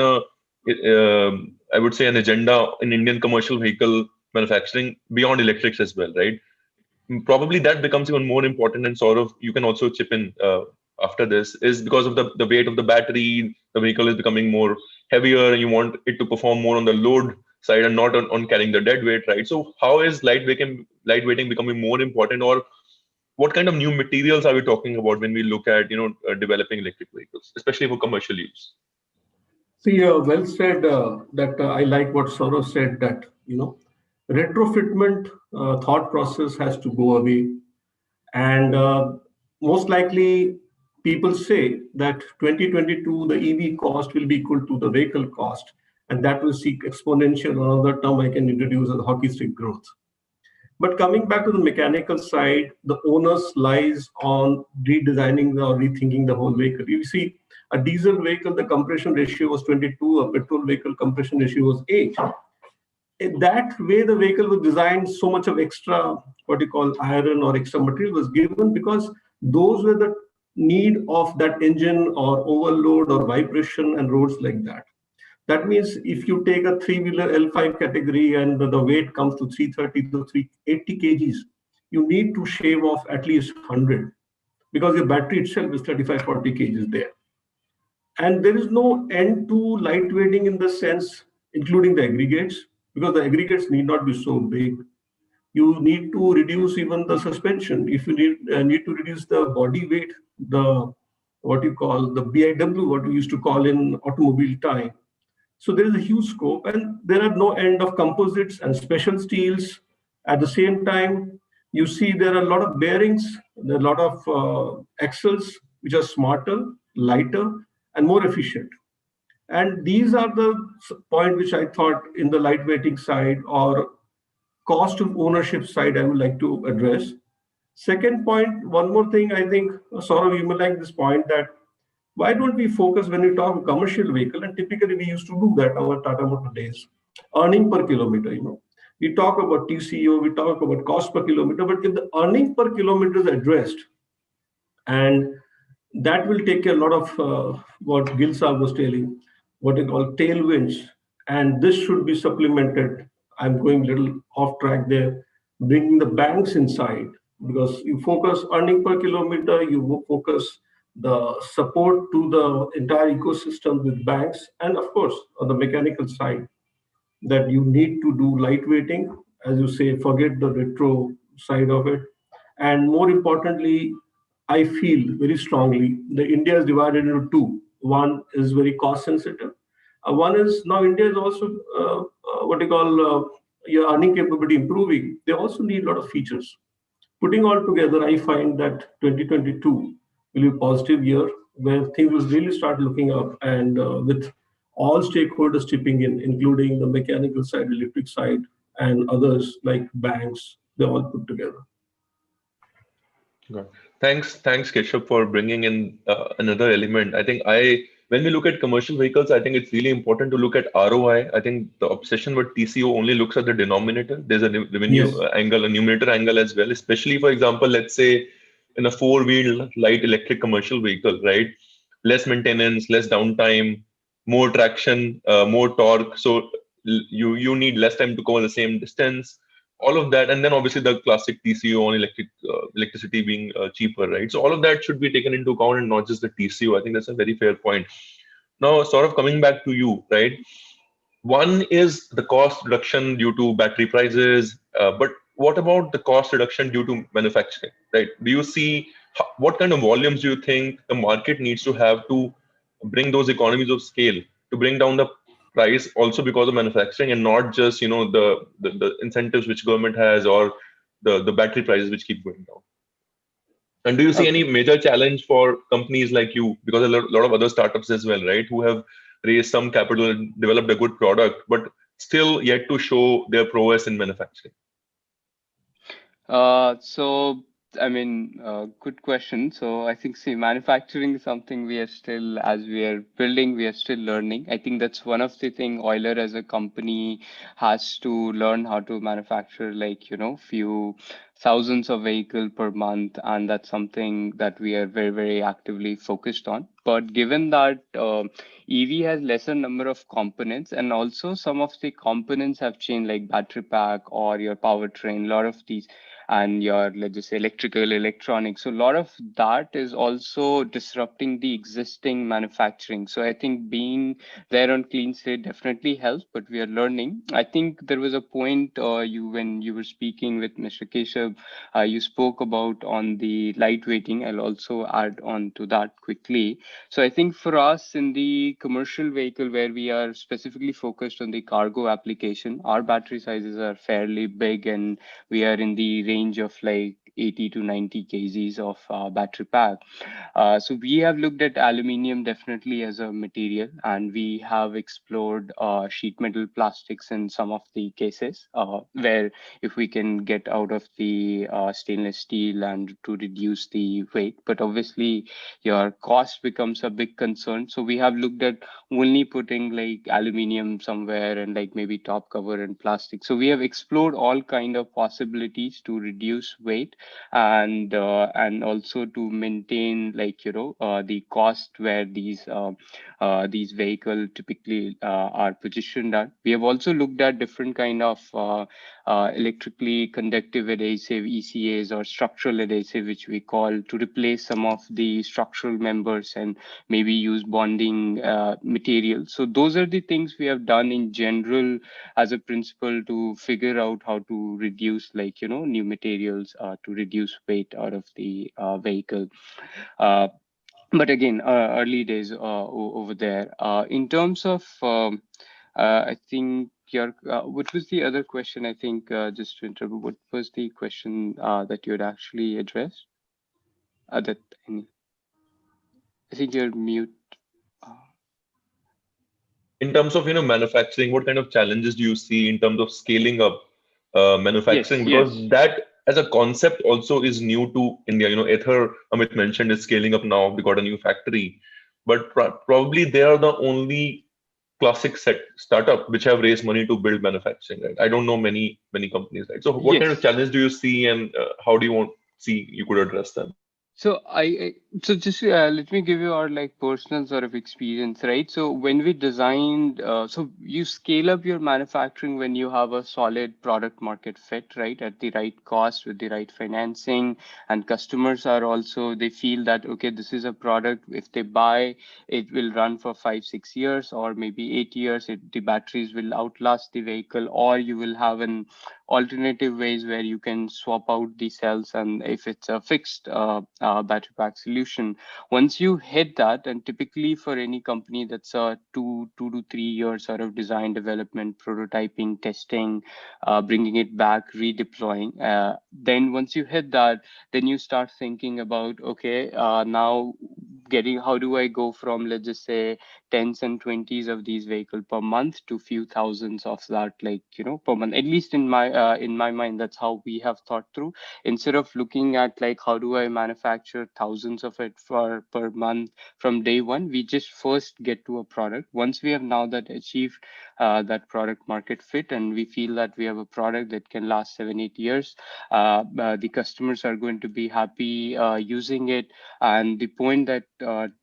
[SPEAKER 2] I would say an agenda in Indian commercial vehicle manufacturing beyond electrics as well, right? Probably that becomes even more important, and sort of you can also chip in after this, is because of the weight of the battery. The vehicle is becoming more heavier and you want it to perform more on the load side and not on carrying the dead weight, right? So how is lightweighting becoming more important, or what kind of new materials are we talking about when we look at developing electric vehicles, especially for commercial use?
[SPEAKER 8] See, well said. That I like what Saurav said, that retrofitment thought process has to go away, and most likely people say that 2022 the EV cost will be equal to the vehicle cost, and that will see exponential. Another term I can introduce as hockey stick growth. But coming back to the mechanical side, the onus lies on redesigning or rethinking the whole vehicle. You see, a diesel vehicle, the compression ratio was 22, a petrol vehicle compression ratio was 8. In that way, the vehicle was designed, so much of extra, what you call iron or extra material was given because those were the need of that engine or overload or vibration and roads like that. That means if you take a three-wheeler L5 category and the weight comes to 330 to 380 kgs, you need to shave off at least 100 because your battery itself is 35, 40 kgs there. And there is no end to lightweighting in the sense, including the aggregates, because the aggregates need not be so big. You need to reduce even the suspension. If you need to reduce the body weight, the what you call the BIW, what we used to call in automobile time. So there is a huge scope, and there are no end of composites and special steels. At the same time, you see there are a lot of bearings, there are a lot of axles which are smarter, lighter, and more efficient. And these are the point which I thought in the lightweighting side or cost of ownership side I would like to address. Second point, one more thing I think, Saurav, you may like this point, that why don't we focus when we talk commercial vehicle, and typically we used to do that our Tata Motor days, earning per kilometer. We talk about TCO, we talk about cost per kilometer, but if the earning per kilometer is addressed, and that will take a lot of what Gil Saab was telling, what they call tailwinds, and this should be supplemented. I'm going a little off track there, bringing the banks inside, because you focus earning per kilometer, you focus the support to the entire ecosystem with banks, and of course, on the mechanical side, that you need to do lightweighting, as you say, forget the retro side of it. And more importantly, I feel very strongly that India is divided into two. One is very cost sensitive. One is now India is also what you call your earning capability improving. They also need a lot of features. Putting all together, I find that 2022 will be a positive year where things will really start looking up, and with all stakeholders chipping in, including the mechanical side, electric side, and others like banks, they all put together.
[SPEAKER 2] Thanks, Keshav, for bringing in another element. I think I when we look at commercial vehicles, I think it's really important to look at ROI. I think the obsession with TCO only looks at the denominator. There's a revenue
[SPEAKER 8] Yes.
[SPEAKER 2] angle, a numerator angle as well, especially, for example, let's say in a four-wheel light electric commercial vehicle, right? Less maintenance, less downtime, more traction, more torque. So you need less time to cover the same distance, all of that, and then obviously the classic TCO on electricity being cheaper, right? So all of that should be taken into account and not just the TCO. I think that's a very fair point. Now, sort of coming back to you, right? One is the cost reduction due to battery prices, but what about the cost reduction due to manufacturing, right? Do you see what kind of volumes do you think the market needs to have to bring those economies of scale to bring down the price also because of manufacturing and not just the incentives which government has or the battery prices which keep going down? And do you see any
[SPEAKER 6] Okay.
[SPEAKER 2] major challenge for companies like you? Because lot of other startups as well, right? Who have raised some capital and developed a good product, but still yet to show their prowess in manufacturing.
[SPEAKER 6] So, I mean, good question. So, I think, see, manufacturing is something we are still, as we are building, we are still learning. I think that's one of the thing Euler as a company has to learn how to manufacture, like, few thousands of vehicle per month, and that's something that we are very, very actively focused on. But given that EV has lesser number of components, and also some of the components have changed, like battery pack or your powertrain, a lot of these and your, let's just say, electrical electronics, so a lot of that is also disrupting the existing manufacturing. So I think being there on clean slate definitely helps, but we are learning. I think there was a point, you when you were speaking with Mr. Keshav, you spoke about on the lightweighting. I'll also add on to that quickly. So I think for us in the commercial vehicle, where we are specifically focused on the cargo application, our battery sizes are fairly big, and we are in the range of like 80 to 90 kgs of battery pack. So we have looked at aluminium definitely as a material, and we have explored sheet metal plastics in some of the cases, where if we can get out of the stainless steel and to reduce the weight. But obviously your cost becomes a big concern. So we have looked at only putting like aluminium somewhere and like maybe top cover and plastic. So we have explored all kind of possibilities to reduce weight, and also to maintain, like, the cost where these vehicle typically are positioned at. We have also looked at different kind of electrically conductive adhesive, ECAs, or structural adhesive, which we call, to replace some of the structural members and maybe use bonding material. So those are the things we have done in general as a principle to figure out how to reduce, like, new materials to reduce weight out of the vehicle. Uh, but again, early days over there. In terms of, I think your, what was the other question? I think, just to interrupt, what was the question that you had actually addressed? That I think you're mute. Uh,
[SPEAKER 2] In terms of manufacturing, what kind of challenges do you see in terms of scaling up manufacturing?
[SPEAKER 6] yes.
[SPEAKER 2] Because that as a concept also is new to India. Ether, Amit mentioned, is scaling up now. They got a new factory, but probably they are the only classic set startup which have raised money to build manufacturing, right? I don't know many companies, right? So what kind of
[SPEAKER 6] Yes.
[SPEAKER 2] challenge do you see, and how do you want see you could address them?
[SPEAKER 6] So so just let me give you our like personal sort of experience, right? So when we designed, so you scale up your manufacturing when you have a solid product market fit, right? At the right cost with the right financing, and customers are also, they feel that okay, this is a product. If they buy, it will run for 5, 6 years, or maybe 8 years. The batteries will outlast the vehicle, or you will have an alternative ways where you can swap out the cells, and if it's a fixed battery pack solution, once you hit that, and typically for any company, that's a 2 to 3 years sort of design development, prototyping, testing, bringing it back, redeploying. Then once you hit that, then you start thinking about, okay, now getting, how do I go from, let's just say, tens and twenties of these vehicles per month to few thousands of that, like, per month. At least in my mind, that's how we have thought through. Instead of looking at like how do I manufacture thousands of it for per month from day one. We just first get to a product. Once we have now that achieved that product market fit, and we feel that we have a product that can last 7-8 years, the customers are going to be happy using it. And the point that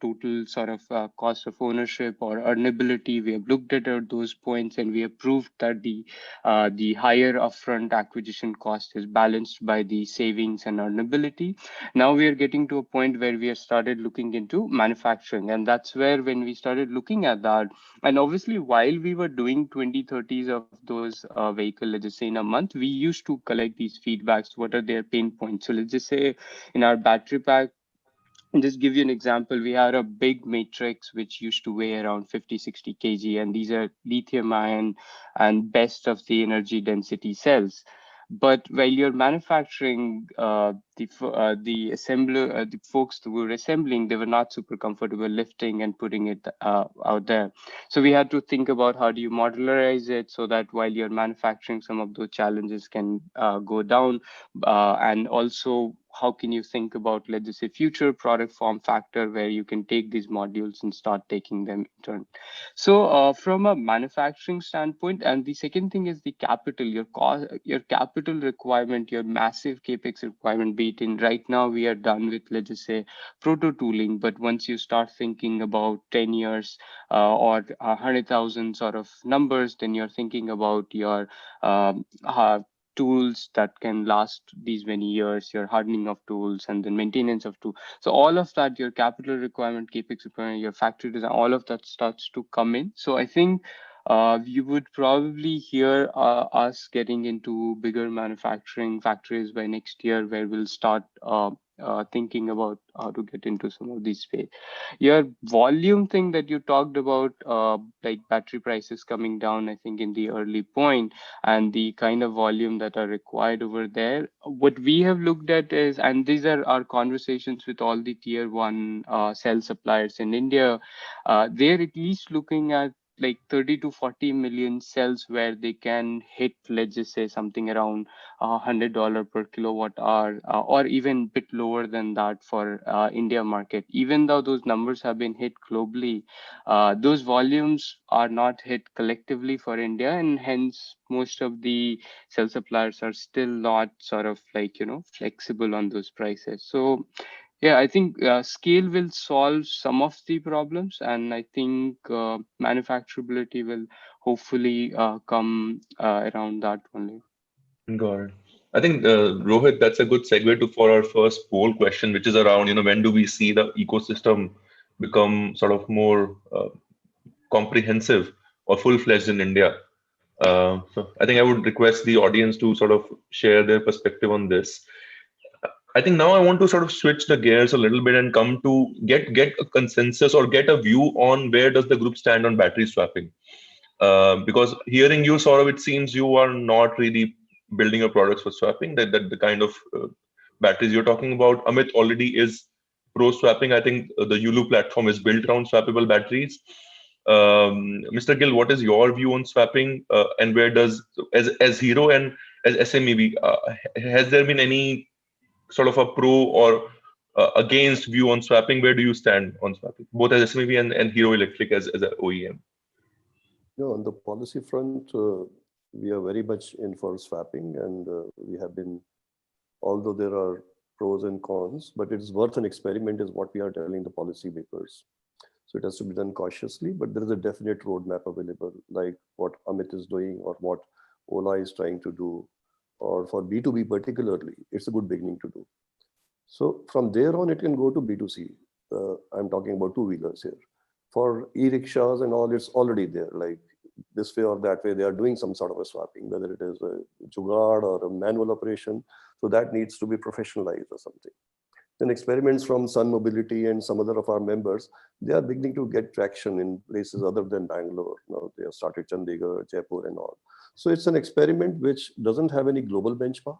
[SPEAKER 6] total sort of cost of ownership or earnability, we have looked at those points, and we have proved that the higher upfront acquisition cost is balanced by the savings and earnability. Now we are getting to a point where we have started looking into manufacturing, and that's where when we started looking at that, and obviously while we were doing 20-30s of those vehicle, let's just say in a month, we used to collect these feedbacks. What are their pain points? So let's just say in our battery pack, and just give you an example, we had a big matrix which used to weigh around 50-60 kg, and these are lithium ion and best of the energy density cells. But while you're manufacturing, the assembler, the folks who were assembling, they were not super comfortable lifting and putting it out there. So we had to think about how do you modularize it so that while you're manufacturing, some of those challenges can go down, and also how can you think about, let's just say, future product form factor where you can take these modules and start taking them in turn. So from a manufacturing standpoint, and the second thing is the capital, your cost, your capital requirement, your massive capex requirement. Be it in right now we are done with, let's just say, proto tooling, but once you start thinking about 10 years or 100,000 sort of numbers, then you're thinking about your tools that can last these many years, your hardening of tools, and then maintenance of tools. So all of that, your capital requirement, capex requirement, your factory design, all of that starts to come in. So I think you would probably hear us getting into bigger manufacturing factories by next year, where we'll start thinking about how to get into some of these space. Your volume thing that you talked about, like battery prices coming down, I think in the early point, and the kind of volume that are required over there. What we have looked at is, and these are our conversations with all the tier one cell suppliers in India, they're at least looking at like 30 to 40 million cells where they can hit, let's just say, something around $100 per kilowatt hour, or even a bit lower than that for India market. Even though those numbers have been hit globally, those volumes are not hit collectively for India, and hence most of the cell suppliers are still not sort of like, flexible on those prices. So yeah, I think scale will solve some of the problems, and I think manufacturability will hopefully come around that only.
[SPEAKER 2] Got it. I think, Rohit, that's a good segue for our first poll question, which is around, when do we see the ecosystem become sort of more comprehensive or full-fledged in India? So I think I would request the audience to sort of share their perspective on this. I think now I want to sort of switch the gears a little bit and come to get a consensus or get a view on where does the group stand on battery swapping. Because hearing you, Saurav, it seems you are not really building your products for swapping, that the kind of batteries you're talking about. Amit already is pro swapping. I think the Yulu platform is built around swappable batteries. Mr. Gill, what is your view on swapping, and where does, as Hero and as SMEB, has there been any sort of a pro or against view on swapping? Where do you stand on swapping, both as SMEB and Hero Electric as an OEM?
[SPEAKER 5] On the policy front, we are very much in for swapping, and we have been, although there are pros and cons, but it is worth an experiment is what we are telling the policymakers. So it has to be done cautiously, but there is a definite roadmap available, like what Amit is doing or what Ola is trying to do, or for B2B particularly, it's a good beginning to do. So from there on, it can go to B2C. I'm talking about two-wheelers here. For e-rickshaws and all, it's already there, like this way or that way, they are doing some sort of a swapping, whether it is a jugaad or a manual operation. So that needs to be professionalized or something. Then experiments from Sun Mobility and some other of our members, they are beginning to get traction in places other than Bangalore. Now they have started Chandigarh, Jaipur and all. So it's an experiment which doesn't have any global benchmark,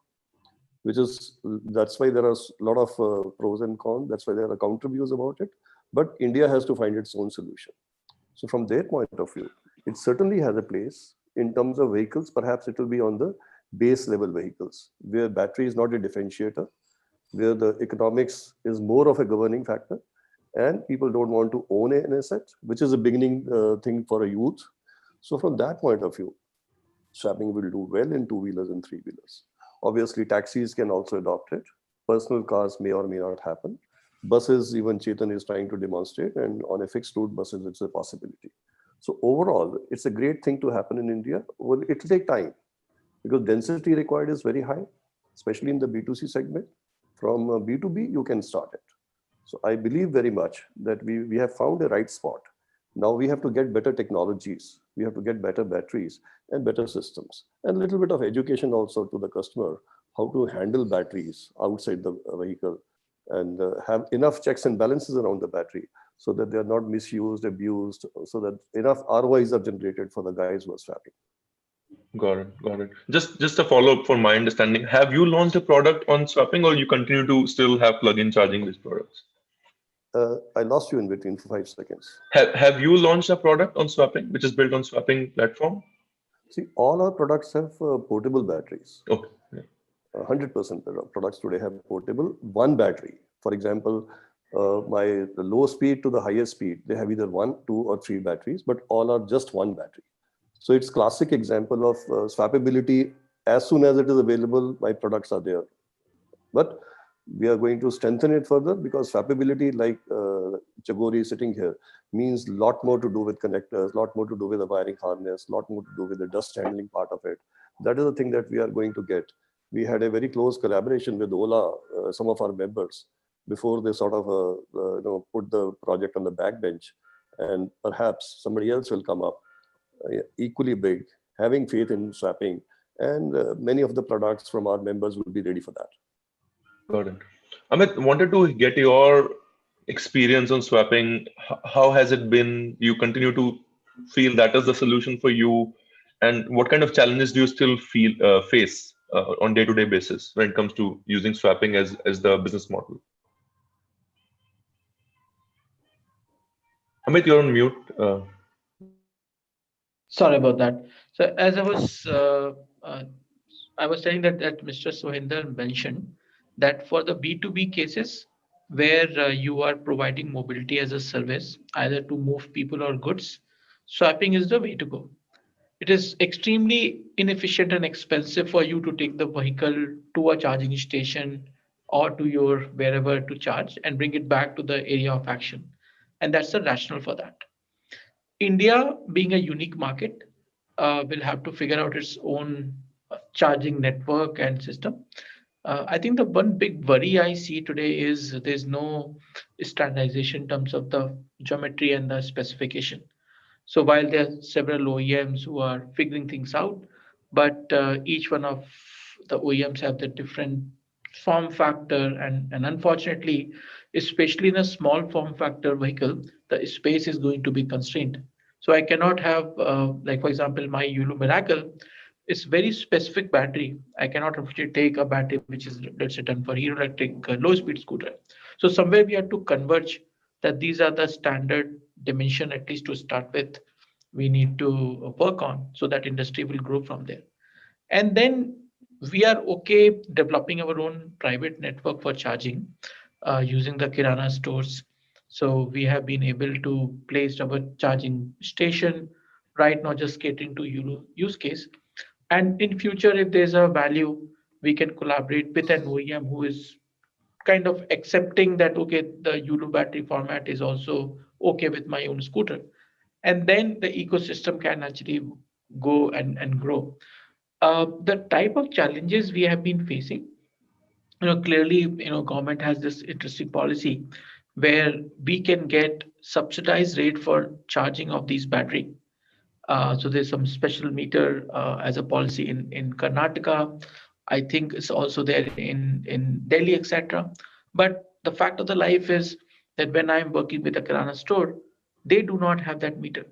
[SPEAKER 5] that's why there are a lot of pros and cons. That's why there are counter views about it. But India has to find its own solution. So from their point of view, it certainly has a place in terms of vehicles. Perhaps it will be on the base level vehicles where battery is not a differentiator. where the economics is more of a governing factor, and people don't want to own an asset, which is a beginning thing for a youth. So from that point of view, swapping will do well in two-wheelers and three-wheelers. Obviously, taxis can also adopt it. Personal cars may or may not happen. Buses, even Chetan is trying to demonstrate, and on a fixed route buses, it's a possibility. So overall, it's a great thing to happen in India. Well, it'll take time because density required is very high, especially in the B2C segment. From B2B, you can start it. So I believe very much that we have found a right spot. Now we have to get better technologies. We have to get better batteries and better systems, and a little bit of education also to the customer, how to handle batteries outside the vehicle, and have enough checks and balances around the battery so that they are not misused, abused, so that enough ROIs are generated for the guys who are swapping.
[SPEAKER 2] Got it. Got it. Just a follow-up for my understanding. Have you launched a product on swapping, or you continue to still have plug-in charging these products?
[SPEAKER 5] I lost you in between for 5 seconds.
[SPEAKER 2] Have you launched a product on swapping, which is built on swapping platform?
[SPEAKER 5] See, all our products have portable batteries.
[SPEAKER 2] Okay. Yeah.
[SPEAKER 5] 100% products today have portable one battery. For example, the low speed to the highest speed, they have either one, two, or three batteries, but all are just one battery. So it's classic example of swappability. As soon as it is available, my products are there. But we are going to strengthen it further because swappability, like Chagori sitting here, means a lot more to do with connectors, a lot more to do with the wiring harness, a lot more to do with the dust handling part of it. That is the thing that we are going to get. We had a very close collaboration with Ola, some of our members, before they sort of put the project on the backbench, and perhaps somebody else will come up equally big, having faith in swapping, and many of the products from our members will be ready for that.
[SPEAKER 2] Got it. Amit, wanted to get your experience on swapping. How has it been? You continue to feel that is the solution for you, and what kind of challenges do you still face on day-to-day basis when it comes to using swapping as the business model? Amit, you're on mute.
[SPEAKER 3] Sorry about that. So as I was saying that Mr. Sohinder mentioned that for the B2B cases where you are providing mobility as a service, either to move people or goods, swapping is the way to go. It is extremely inefficient and expensive for you to take the vehicle to a charging station or to your wherever to charge and bring it back to the area of action. And that's the rationale for that. India, being a unique market, will have to figure out its own charging network and system. I think the one big worry I see today is there's no standardization in terms of the geometry and the specification. So while there are several OEMs who are figuring things out, but each one of the OEMs have the different form factor, and unfortunately, especially in a small form factor vehicle, the space is going to be constrained. So I cannot have, like for example, my Yulu Miracle is very specific battery. I cannot actually take a battery which is, let's say, done for Hero Electric low speed scooter. So somewhere we have to converge that these are the standard dimension, at least to start with, we need to work on so that industry will grow from there. And then we are okay developing our own private network for charging using the Kirana stores. So we have been able to place our charging station right now, just catering to use case. And in future, if there's a value, we can collaborate with an OEM who is kind of accepting that okay, the Yulu battery format is also okay with my own scooter, and then the ecosystem can actually go and grow. The type of challenges we have been facing, clearly, government has this interesting policy where we can get subsidized rate for charging of these battery. So there's some special meter as a policy in Karnataka. I think it's also there in Delhi, etc. But the fact of the life is that when I'm working with a Kirana store, they do not have that meter.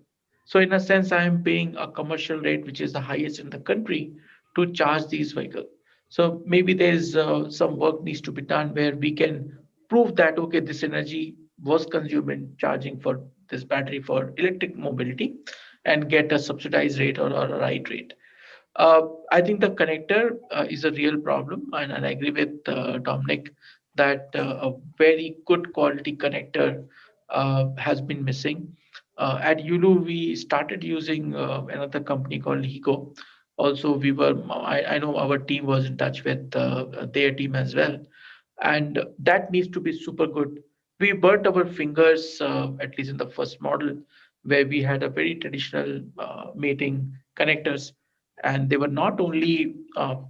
[SPEAKER 3] So in a sense, I am paying a commercial rate, which is the highest in the country, to charge these vehicles. So maybe there's some work needs to be done where we can prove that okay, this energy was consumed in charging for this battery for electric mobility, and get a subsidized rate or a right rate. I think the connector is a real problem, and I agree with Dominic that a very good quality connector has been missing. At Yulu, we started using another company called Higo. Also, I know our team was in touch with their team as well, and that needs to be super good. We burnt our fingers, at least in the first model, where we had a very traditional mating connectors, and they were not only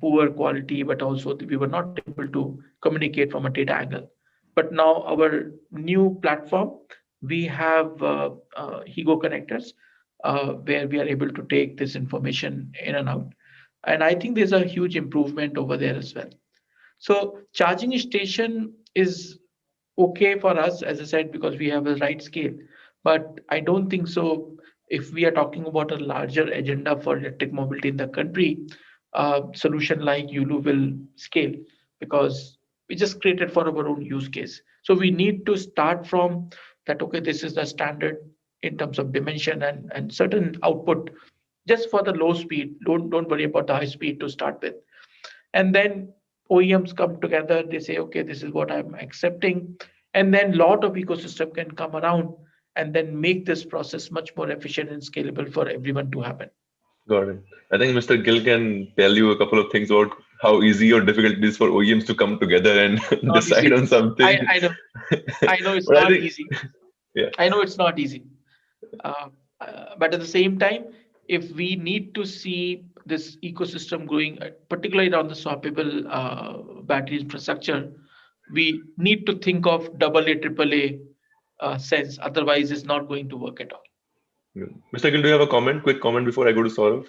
[SPEAKER 3] poor quality, but also we were not able to communicate from a data angle. But now our new platform, we have Higo connectors, where we are able to take this information in and out. And I think there's a huge improvement over there as well. So charging station is okay for us, as I said, because we have a right scale. But I don't think so. If we are talking about a larger agenda for electric mobility in the country, a solution like Yulu will scale because we just created for our own use case. So we need to start from that. Okay, this is the standard in terms of dimension and certain output, just for the low speed. Don't worry about the high speed to start with, and then OEMs come together, they say, okay, this is what I'm accepting, and then lot of ecosystem can come around and then make this process much more efficient and scalable for everyone to happen.
[SPEAKER 2] Got it. I think Mr. Gill can tell you a couple of things about how easy or difficult it is for OEMs to come together and
[SPEAKER 3] Not
[SPEAKER 2] decide
[SPEAKER 3] easy.
[SPEAKER 2] on something.
[SPEAKER 3] I know. I know it's
[SPEAKER 2] But I
[SPEAKER 3] not
[SPEAKER 2] think,
[SPEAKER 3] easy.
[SPEAKER 2] yeah,
[SPEAKER 3] I know it's not easy. Uh, but at the same time, if we need to see this ecosystem growing, particularly around the swappable battery infrastructure, we need to think of double A, triple A sense. Otherwise, it's not going to work at all.
[SPEAKER 2] good. Mr. Gill, do you have a comment, quick comment before I go to Saurav?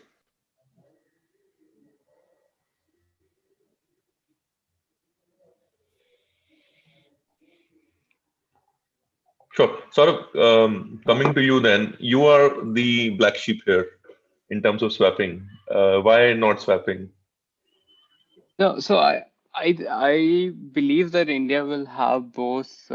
[SPEAKER 2] Sure. Saurav, coming to you then, you are the black sheep here in terms of swapping. Why not swapping?
[SPEAKER 6] No, so I believe that India will have both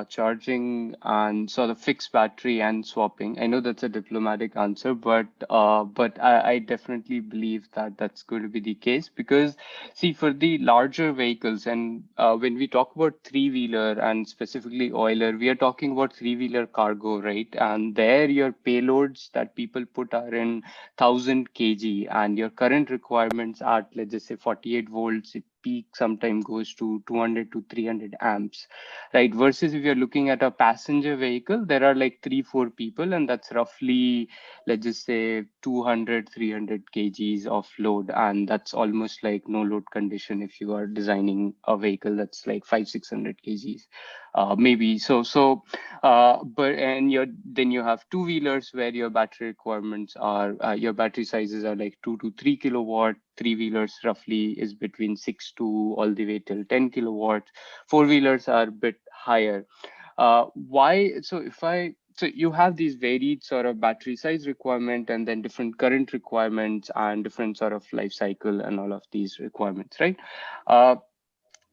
[SPEAKER 6] charging and sort of fixed battery and swapping. I know that's a diplomatic answer, but I definitely believe that that's going to be the case because see for the larger vehicles and when we talk about three-wheeler and specifically oiler, we are talking about three-wheeler cargo, right? And there your payloads that people put are in 1000 kg and your current requirements at let's just say 48 volts, it peak sometime goes to 200 to 300 amps, right? Versus if you're looking at a passenger vehicle, there are like 3 4 people and that's roughly let's just say 200 300 kgs of load, and that's almost like no load condition if you are designing a vehicle that's like 5 600 kgs, maybe. But and then you have two-wheelers where your battery requirements are your battery sizes are like 2 to 3 kilowatt. Three-wheelers roughly is between 6 to all the way till 10 kilowatts. Four-wheelers are a bit higher. Why? So you have these varied sort of battery size requirement and then different current requirements and different sort of life cycle and all of these requirements, right?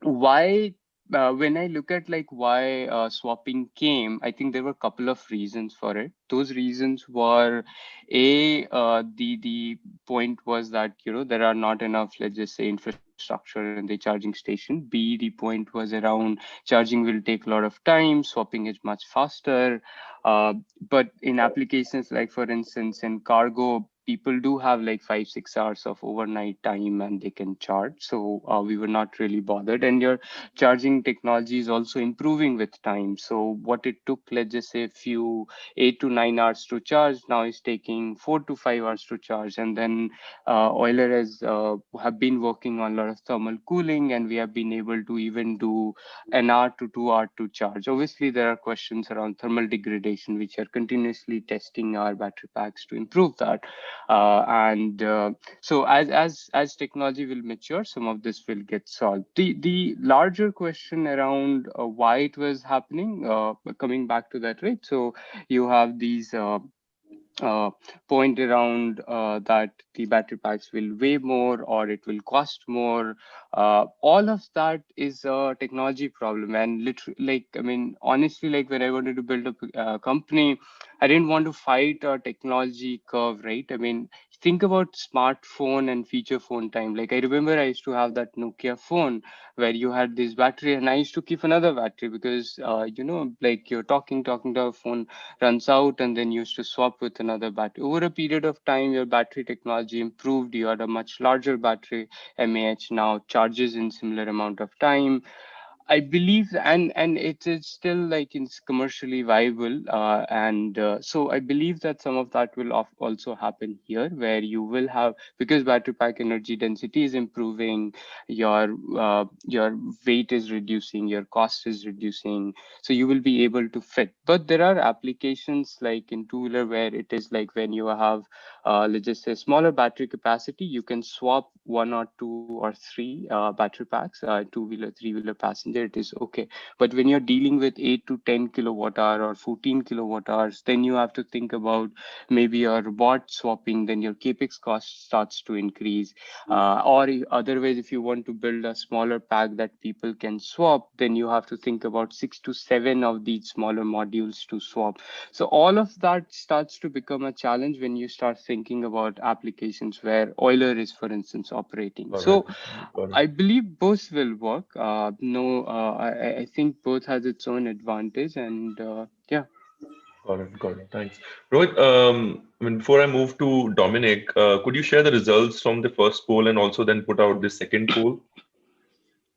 [SPEAKER 6] Why when I look at like why swapping came, I think there were a couple of reasons for it. Those reasons were the point was that there are not enough, let's just say, infrastructure in the charging station. B, the point was around charging will take a lot of time, swapping is much faster. uh, but in applications like for instance in cargo, people do have like 5 6 hours of overnight time and they can charge, so we were not really bothered, and your charging technology is also improving with time. So what it took, let's just say a few 8 to 9 hours to charge, now is taking 4 to 5 hours to charge. And then Euler has have been working on a lot of thermal cooling, and we have been able to even do an hour to 2 hour to charge. Obviously there are questions around thermal degradation, which are continuously testing our battery packs to improve that. And so as technology will mature, some of this will get solved. The larger question around why it was happening, coming back to that, right? So you have these uh, point around that the battery packs will weigh more or it will cost more. All of that is a technology problem. And literally, like, I mean, honestly, like when I wanted to build a company, I didn't want to fight a technology curve, right? I mean, think about smartphone and feature phone time. Like I remember I used to have that Nokia phone where you had this battery, and I used to keep another battery because like you're talking to a phone, runs out, and then you used to swap with another battery. Over a period of time, your battery technology improved. You had a much larger battery. mAh now charges in similar amount of time. I believe, and it is still like it's commercially viable, and so I believe that some of that will also happen here, where you will have, because battery pack energy density is improving, your weight is reducing, your cost is reducing, so you will be able to fit. But there are applications like in two-wheeler where it is like when you have, let's just say, smaller battery capacity, you can swap one or two or three battery packs, two-wheeler, three-wheeler passenger, it is okay. But when you're dealing with 8 to 10 kilowatt hour or 14 kilowatt hours, then you have to think about maybe a robot swapping, then your capex cost starts to increase. Otherwise, if you want to build a smaller pack that people can swap, then you have to think about 6 to 7 of these smaller modules to swap. So all of that starts to become a challenge when you start thinking about applications where Euler is, for instance, operating.
[SPEAKER 2] Got it.
[SPEAKER 6] So
[SPEAKER 2] Got it.
[SPEAKER 6] I believe both will work. No, I think both has its own advantage, and yeah.
[SPEAKER 2] Got it. Got it. Thanks. Rohit, I mean, before I move to Dominic, could you share the results from the first poll and also then put out the second poll?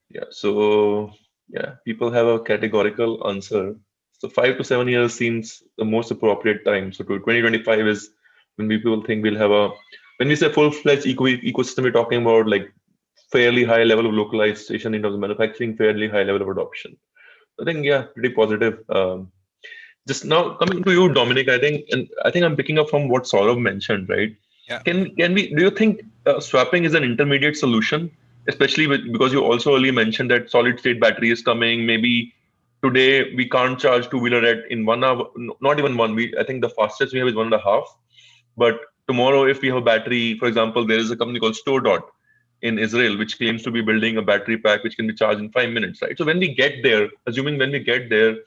[SPEAKER 2] Yeah. So, yeah, people have a categorical answer. So 5 to 7 years seems the most appropriate time. So to 2025 is when people think we'll have a, when we say full-fledged ecosystem, we're talking about like fairly high level of localization in terms of manufacturing, fairly high level of adoption. I think, yeah, pretty positive. Just now coming to you, Dominic, I think, and I think I'm picking up from what Saurabh mentioned, right?
[SPEAKER 4] Yeah.
[SPEAKER 2] Can we? Do you think swapping is an intermediate solution, especially because you also earlier mentioned that solid state battery is coming. Maybe today we can't charge two-wheeler at in 1 hour, not even one. I think the fastest we have is 1.5. But tomorrow, if we have a battery, for example, there is a company called StoreDot in Israel, which claims to be building a battery pack which can be charged in 5 minutes, right? So when we get there, assuming when we get there,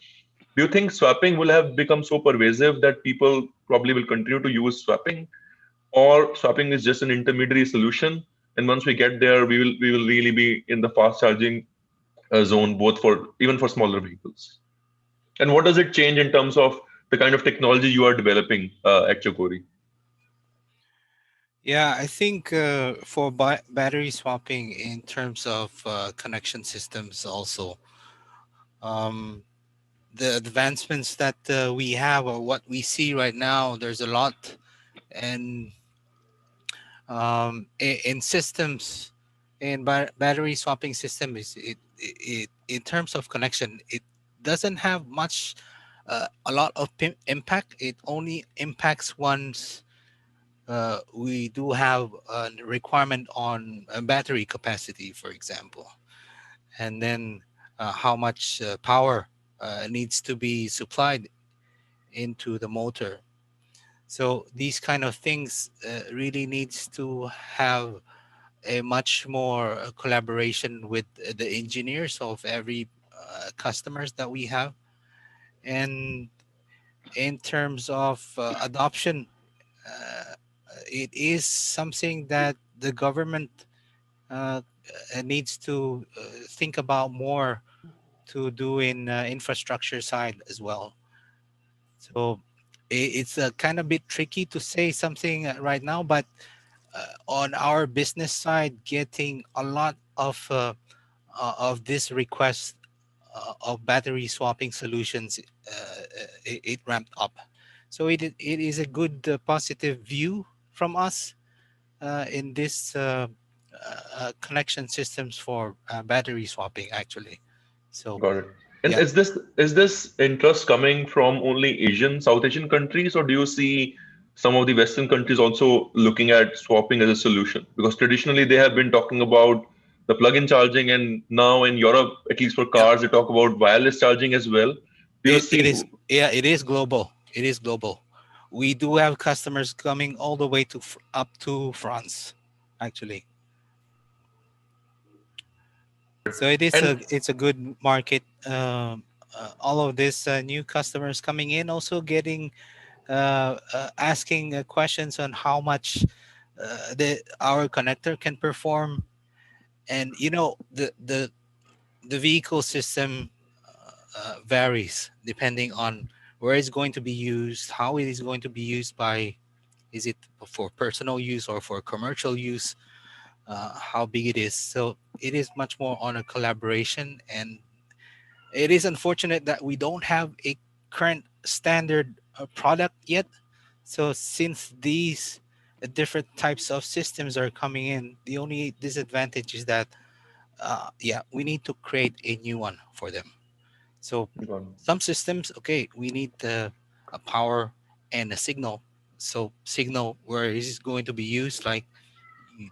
[SPEAKER 2] do you think swapping will have become so pervasive that people probably will continue to use swapping, or swapping is just an intermediary solution? And once we get there, we will really be in the fast charging zone, both for even for smaller vehicles. And what does it change in terms of the kind of technology you are developing at Chokori?
[SPEAKER 4] Yeah, I think for battery swapping in terms of connection systems, also um, the advancements that we have or what we see right now, there's a lot, and in systems, in battery swapping system is it in terms of connection, it doesn't have much, a lot of impact. It only impacts once we do have a requirement on battery capacity, for example, and then how much power needs to be supplied into the motor. So these kind of things really needs to have a much more collaboration with the engineers of every customers that we have. And in terms of adoption, uh, it is something that the government uh, needs to think about more to do in infrastructure side as well. So it's a kind of bit tricky to say something right now, but on our business side, getting a lot of this request of battery swapping solutions, it ramped up. So it is a good positive view from us in this connection systems for battery swapping, actually. So
[SPEAKER 2] Got it. And
[SPEAKER 4] yeah.
[SPEAKER 2] is this interest coming from only South Asian countries, or do you see some of the Western countries also looking at swapping as a solution? Because traditionally they have been talking about the plug-in charging, and now in Europe, at least for
[SPEAKER 4] Yeah.
[SPEAKER 2] cars, they talk about wireless charging as well. Do you
[SPEAKER 4] It
[SPEAKER 2] see?
[SPEAKER 4] is, yeah, it is global. It is global. We do have customers coming all the way to up to France, actually. So
[SPEAKER 2] And
[SPEAKER 4] it's a good market. All of this new customers coming in, also getting asking questions on how much our connector can perform, and the vehicle system varies depending on where it's going to be used, how it is going to be used by. Is it for personal use or for commercial use? How big it is. So it is much more on a collaboration, and it is unfortunate that we don't have a current standard product yet. So since these different types of systems are coming in, the only disadvantage is that yeah, we need to create a new one for them. So
[SPEAKER 2] Got it.
[SPEAKER 4] some systems, okay, we need a power and a signal. So signal where is it going to be used? Like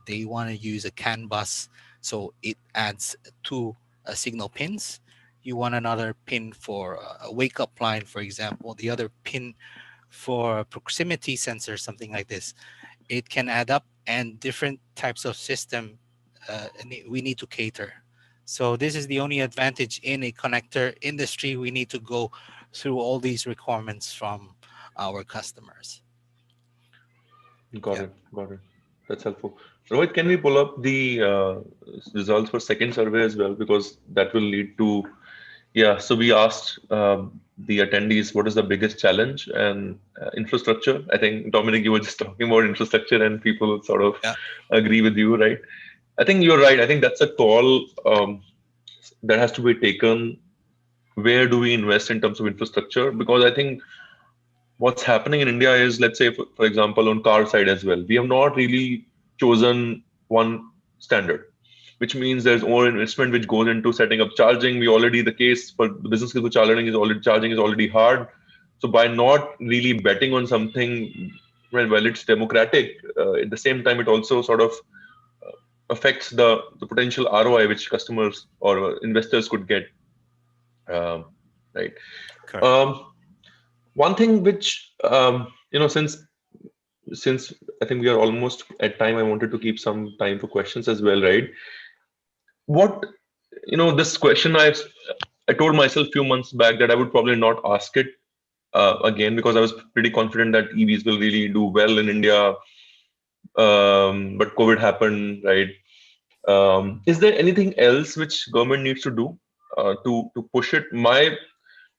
[SPEAKER 4] they want to use a CAN bus, so it adds two signal pins. You want another pin for a wake up line, for example, the other pin for a proximity sensor, something like this. It can add up, and different types of system we need to cater. So this is the only advantage in a connector industry. We need to go through all these requirements from our customers.
[SPEAKER 2] Got
[SPEAKER 4] Yeah.
[SPEAKER 2] it. Got it. That's helpful. Rohit, can we pull up the results for second survey as well? Because that will lead to, yeah. So we asked the attendees what is the biggest challenge, and infrastructure. I think Dominic, you were just talking about infrastructure, and people sort of
[SPEAKER 4] Yeah.
[SPEAKER 2] agree with you, right? I think you're right. I think that's a call that has to be taken. Where do we invest in terms of infrastructure? Because I think what's happening in India is, let's say, for example, on car side as well, we have not really chosen one standard, which means there's more investment which goes into setting up charging. We already the case for the business case for charging is already hard. So by not really betting on something, well, it's democratic. At the same time, it also sort of affects the potential ROI which customers or investors could get. Right.
[SPEAKER 4] Correct.
[SPEAKER 2] One thing which since I think we are almost at time, I wanted to keep some time for questions as well, right? What this question I told myself a few months back that I would probably not ask it again, because I was pretty confident that EVs will really do well in India. But COVID happened, right? Is there anything else which government needs to do to push it? My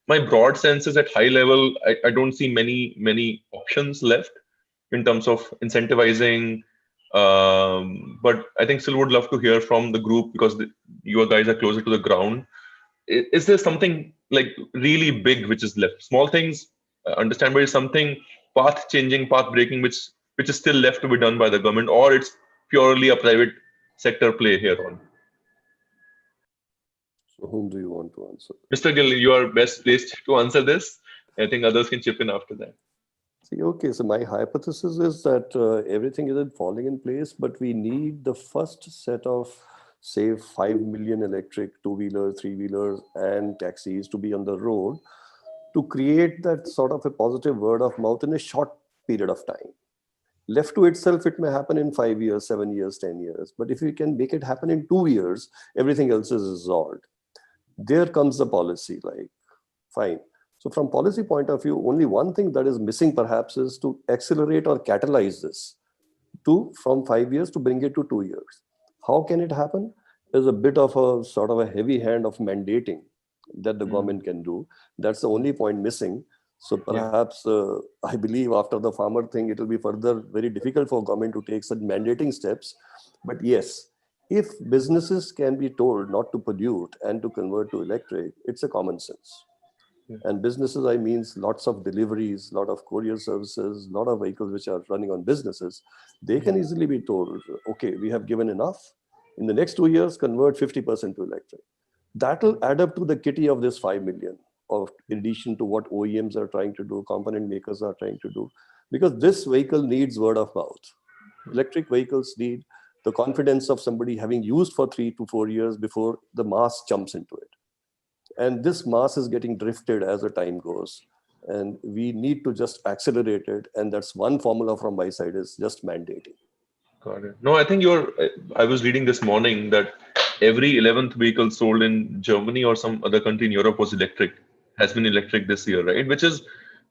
[SPEAKER 2] broad sense is at high level, I don't see many options left in terms of incentivizing. But I think still would love to hear from the group, because you guys are closer to the ground. Is there something like really big which is left? Small things, understand, but is something path changing, path breaking, which is still left to be done by the government, or it's purely a private sector play here on?
[SPEAKER 5] So whom do you want to answer?
[SPEAKER 2] Mr. Gill, you are best placed to answer this. I think others can chip in after that.
[SPEAKER 5] See, okay, so my hypothesis is that everything isn't falling in place, but we need the first set of, say, 5 million electric two-wheelers, three-wheelers, and taxis to be on the road to create that sort of a positive word of mouth in a short period of time. Left to itself, it may happen in 5 years, 7 years, 10 years. But if we can make it happen in 2 years, everything else is resolved. There comes the policy, like, fine. So from policy point of view, only one thing that is missing perhaps is to accelerate or catalyze this from 5 years to bring it to 2 years. How can it happen? There's a bit of a sort of a heavy hand of mandating that the government can do. That's the only point missing. So perhaps I believe after the farmer thing, it will be further very difficult for government to take such mandating steps. But yes, if businesses can be told not to pollute and to convert to electric, it's a common sense. And businesses, I means lots of deliveries, lot of courier services, lot of vehicles which are running on businesses. They can easily be told, okay, we have given enough. In the next 2 years, convert 50% to electric. That will add up to the kitty of this 5 million, of in addition to what OEMs are trying to do, component makers are trying to do, because this vehicle needs word of mouth. Electric vehicles need the confidence of somebody having used for 3 to 4 years before the mass jumps into it. And this mass is getting drifted as the time goes. And we need to just accelerate it. And that's one formula from my side, is just mandating.
[SPEAKER 2] Got it. No, I think I was reading this morning that every 11th vehicle sold in Germany or some other country in Europe was electric, has been electric this year, right? Which is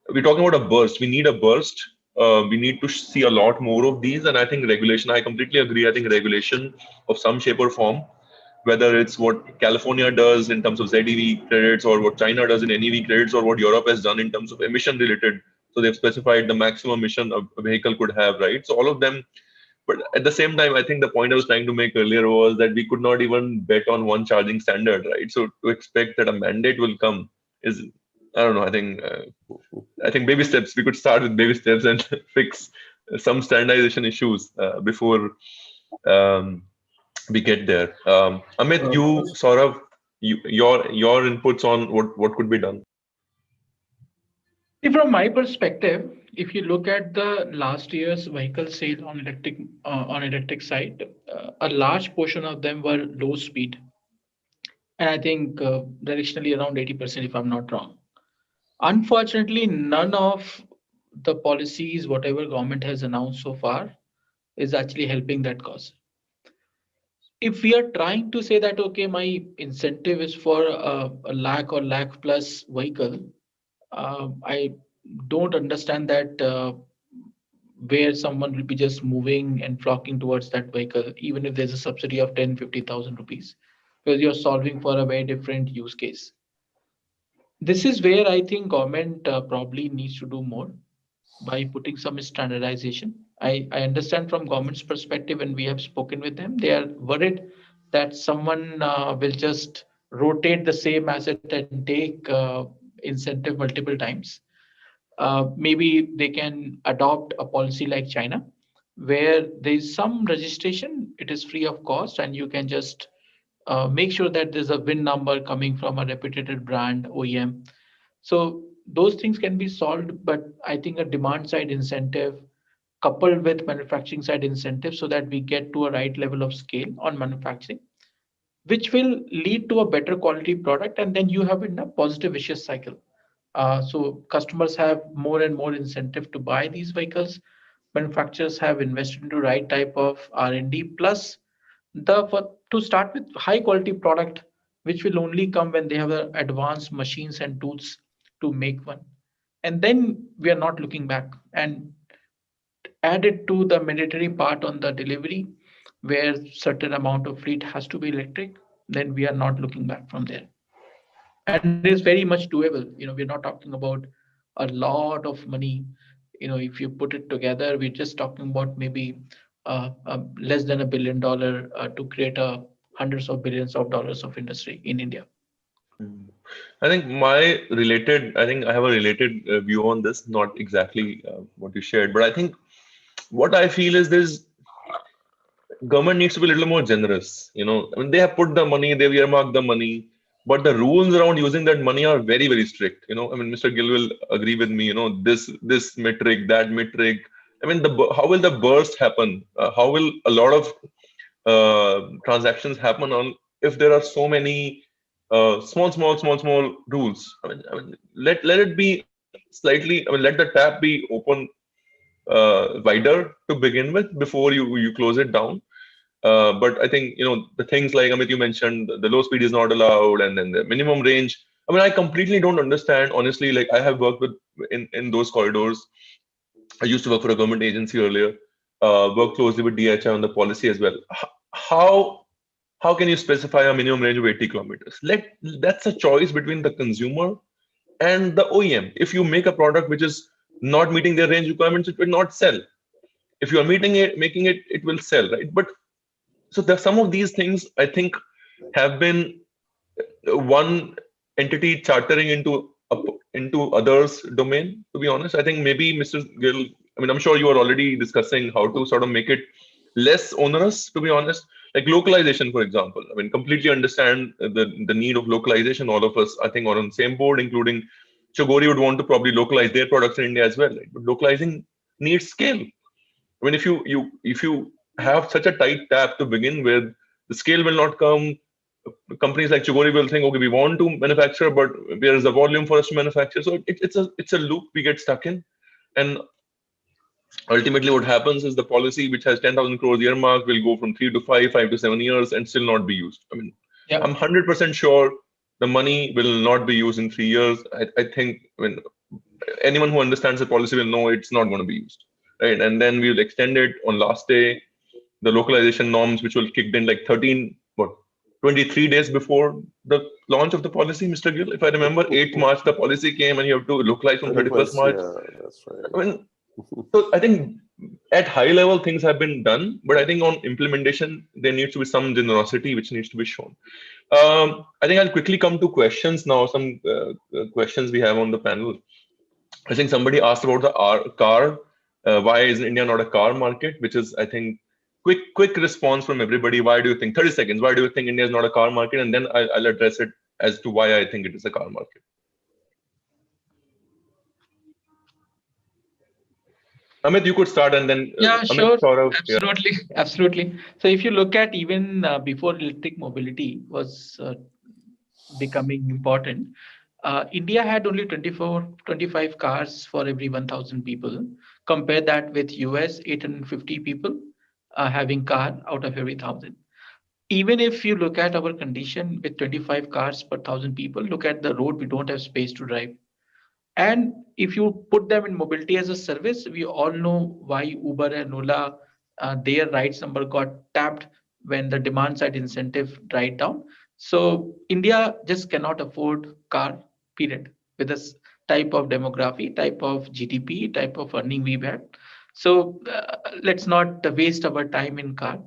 [SPEAKER 2] we're talking about a burst. We need a burst. We need to see a lot more of these. And I think regulation, I completely agree. I think regulation of some shape or form, whether it's what California does in terms of ZEV credits, or what China does in NEV credits, or what Europe has done in terms of emission related. So they've specified the maximum emission a vehicle could have, right? So all of them. But at the same time, I think the point I was trying to make earlier was that we could not even bet on one charging standard, right? So to expect that a mandate will come is, I don't know. I think baby steps. We could start with baby steps and fix some standardization issues before um, we get there. Amit, you sort of your inputs on what could be done.
[SPEAKER 3] See, from my perspective, if you look at the last year's vehicle sale on electric side, a large portion of them were low speed, and I think directionally around 80%, if I'm not wrong. Unfortunately, none of the policies, whatever government has announced so far, is actually helping that cause. If we are trying to say that okay, my incentive is for a lakh or lakh plus vehicle, I don't understand that where someone will be just moving and flocking towards that vehicle, even if there's a subsidy of 10, 50,000 rupees, because you're solving for a very different use case. This is where I think government probably needs to do more by putting some standardization. I understand from government's perspective, when we have spoken with them, they are worried that someone will just rotate the same asset and take incentive multiple times. Maybe they can adopt a policy like China, where there is some registration, it is free of cost, and you can just make sure that there's a win number coming from a reputed brand OEM. So those things can be solved, but I think a demand side incentive coupled with manufacturing side incentive, so that we get to a right level of scale on manufacturing, which will lead to a better quality product, and then you have in a positive vicious cycle. So customers have more and more incentive to buy these vehicles. Manufacturers have invested into right type of R&D, plus to start with high quality product, which will only come when they have advanced machines and tools to make one. And then we are not looking back. And added to the mandatory part on the delivery, where certain amount of fleet has to be electric, then we are not looking back from there. And it is very much doable. We're not talking about a lot of money. If you put it together, we're just talking about maybe less than $1 billion to create a hundreds of billions of dollars of industry in India.
[SPEAKER 2] I think I think I have a related view on this, not exactly what you shared, but I think what I feel is this government needs to be a little more generous. I mean, they have put the money, they've earmarked the money, but the rules around using that money are very, very strict. I mean, Mr. Gill will agree with me. This metric, that metric. I mean, how will the burst happen? How will a lot of transactions happen on if there are so many small rules? I mean, let it be slightly. I mean, let the tap be open wider to begin with before you close it down. But I think the things like Amit you mentioned, the low speed is not allowed, and then the minimum range. I mean, I completely don't understand honestly. Like I have worked with in those corridors. I used to work for a government agency earlier. Work closely with DHI on the policy as well. How how can you specify a minimum range of 80 kilometers? That's a choice between the consumer and the OEM. If you make a product which is not meeting their range requirements, it will not sell. If you are making it, it will sell, right? But so there some of these things I think have been one entity chartering into others domain. To be honest, I think maybe Mr. Gill, I mean, I'm sure you are already discussing how to sort of make it less onerous, to be honest. Like localization, for example. I mean, completely understand the need of localization. All of us, I think, are on the same board, including Chogori would want to probably localize their products in India as well. Right? But localizing needs scale. I mean, if you have such a tight tap to begin with, the scale will not come. Companies like Chugori will think, okay, we want to manufacture, but where is the volume for us to manufacture? So it's a loop we get stuck in, and ultimately what happens is the policy which has 10,000 crores earmarked will go from 3 to 5, 5 to 7 years, and still not be used. I mean,
[SPEAKER 3] Yeah.
[SPEAKER 2] I'm 100% sure the money will not be used in 3 years. I think, I mean, anyone who understands the policy will know it's not going to be used, right? And then we will extend it on last day, the localization norms, which will kick in like 23 days before the launch of the policy, Mr. Gill. If I remember, 8th March, the policy came and you have to localize from 31st
[SPEAKER 5] 31st,
[SPEAKER 2] March.
[SPEAKER 5] yeah, that's right.
[SPEAKER 2] I mean, so I think at high level things have been done, but I think on implementation, there needs to be some generosity which needs to be shown. I think I'll quickly come to questions now, some questions we have on the panel. I think somebody asked about the car. Why is India not a car market? Which is, I think, quick response from everybody. Why do you think, 30 seconds, why do you think India is not a car market? And then I'll address it as to why I think it is a car market. Amit, you could start, and then
[SPEAKER 3] Yeah,
[SPEAKER 2] Amit,
[SPEAKER 3] sure.
[SPEAKER 2] Saurav, yeah.
[SPEAKER 3] Absolutely. Absolutely. So if you look at even before electric mobility was becoming important, India had only 24, 25 cars for every 1,000 people. Compare that with US, 850 people having car out of every 1,000. Even if you look at our condition with 25 cars per 1,000 people, look at the road, we don't have space to drive. And if you put them in mobility as a service, we all know why Uber and Ola, their rides number got tapped when the demand side incentive died down. So India just cannot afford car, period, with this type of demography, type of GDP, type of earning we've had. So let's not waste our time in car.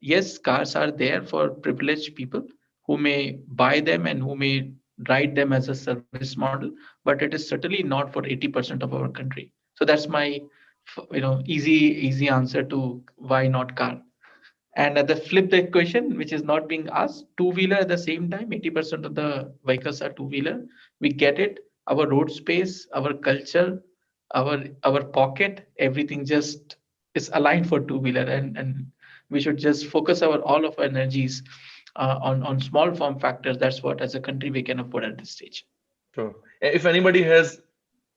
[SPEAKER 3] Yes, cars are there for privileged people who may buy them and who may ride them as a service model, but it is certainly not for 80% of our country. So that's my easy answer to why not car. And at the flip the equation, which is not being asked, two-wheeler at the same time, 80% of the vehicles are two-wheeler. We get it. Our road space, our culture, our pocket, everything just is aligned for two-wheeler, and we should just focus our all of our energies on small form factors. That's what as a country we can afford at this stage.
[SPEAKER 2] Sure. If anybody has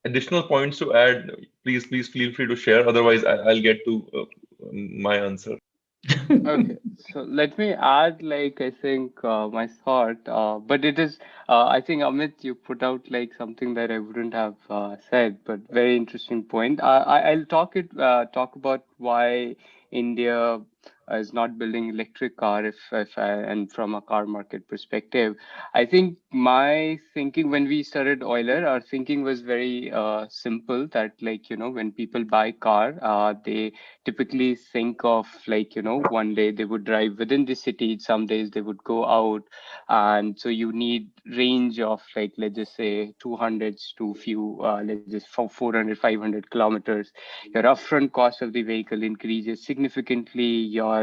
[SPEAKER 2] additional points to add, please feel free to share. Otherwise, I'll get to my answer.
[SPEAKER 6] Okay, so let me add, like, I think my thought, but it is, I think Amit, you put out like something that I wouldn't have said, but very interesting point. I'll talk about why India is not building electric car, if I, and from a car market perspective. I think my thinking when we started Euler, our thinking was very simple, that like, when people buy car, they typically think of like, one day they would drive within the city, some days they would go out. And so you need range of like, let's just say 200s to few, let's just 400, 500 kilometers. Your upfront cost of the vehicle increases significantly. Your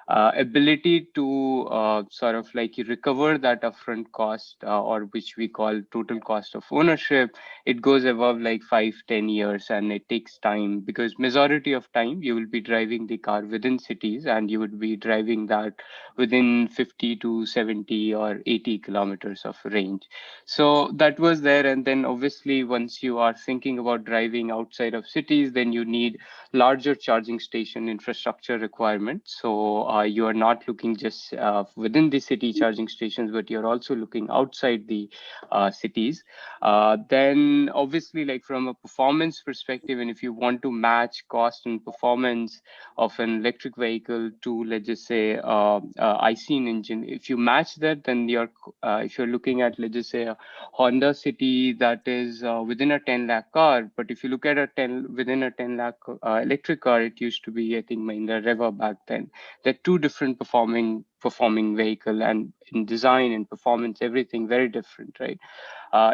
[SPEAKER 6] ability to sort of like recover that upfront cost, or which we call total cost of ownership, it goes above like 5-10 years, and it takes time, because majority of time you will be driving the car within cities, and you would be driving that within 50 to 70 or 80 kilometers of range. So that was there. And then obviously once you are thinking about driving outside of cities, then you need larger charging station infrastructure requirements. So you are not looking just within the city charging stations, but you're also looking outside the cities. Then obviously, like from a performance perspective, and if you want to match cost and performance of an electric vehicle to, let's just say, IC engine, if you match that, then if you're looking at, let's just say, a Honda City that is within a 10 lakh car, but if you look at within a 10 lakh electric car, it used to be, I think, Mahindra Reva back then. They're two different performing vehicle, and in design and performance, everything very different, right?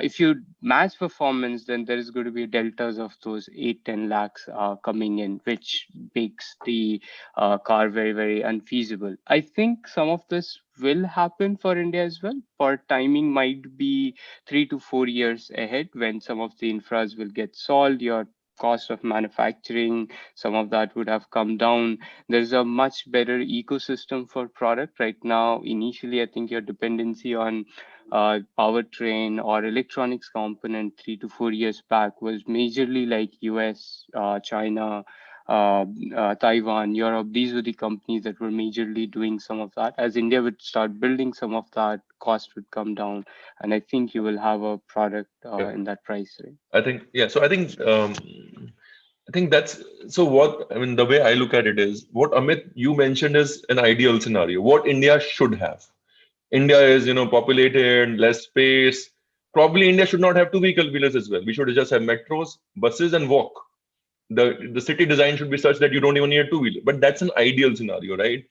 [SPEAKER 6] If you match performance, then there is going to be deltas of those 8-10 lakhs coming in, which makes the car very, very unfeasible. I think some of this will happen for India as well. For timing might be 3 to 4 years ahead, when some of the infras will get solved. Your cost of manufacturing, some of that would have come down. There's a much better ecosystem for product right now. Initially, I think your dependency on powertrain or electronics component 3 to 4 years back was majorly like US, China, Taiwan, Europe. These were the companies that were majorly doing some of that. As India would start building some of that cost would come down, and I think you will have a product in that price range.
[SPEAKER 2] I think, yeah. So I think that's so what I mean. The way I look at it is what Amit you mentioned is an ideal scenario. What India should have. India is, populated, less space. Probably India should not have two vehicle wheelers as well. We should just have metros, buses, and walk. The city design should be such that you don't even need a two wheeler. But that's an ideal scenario, right?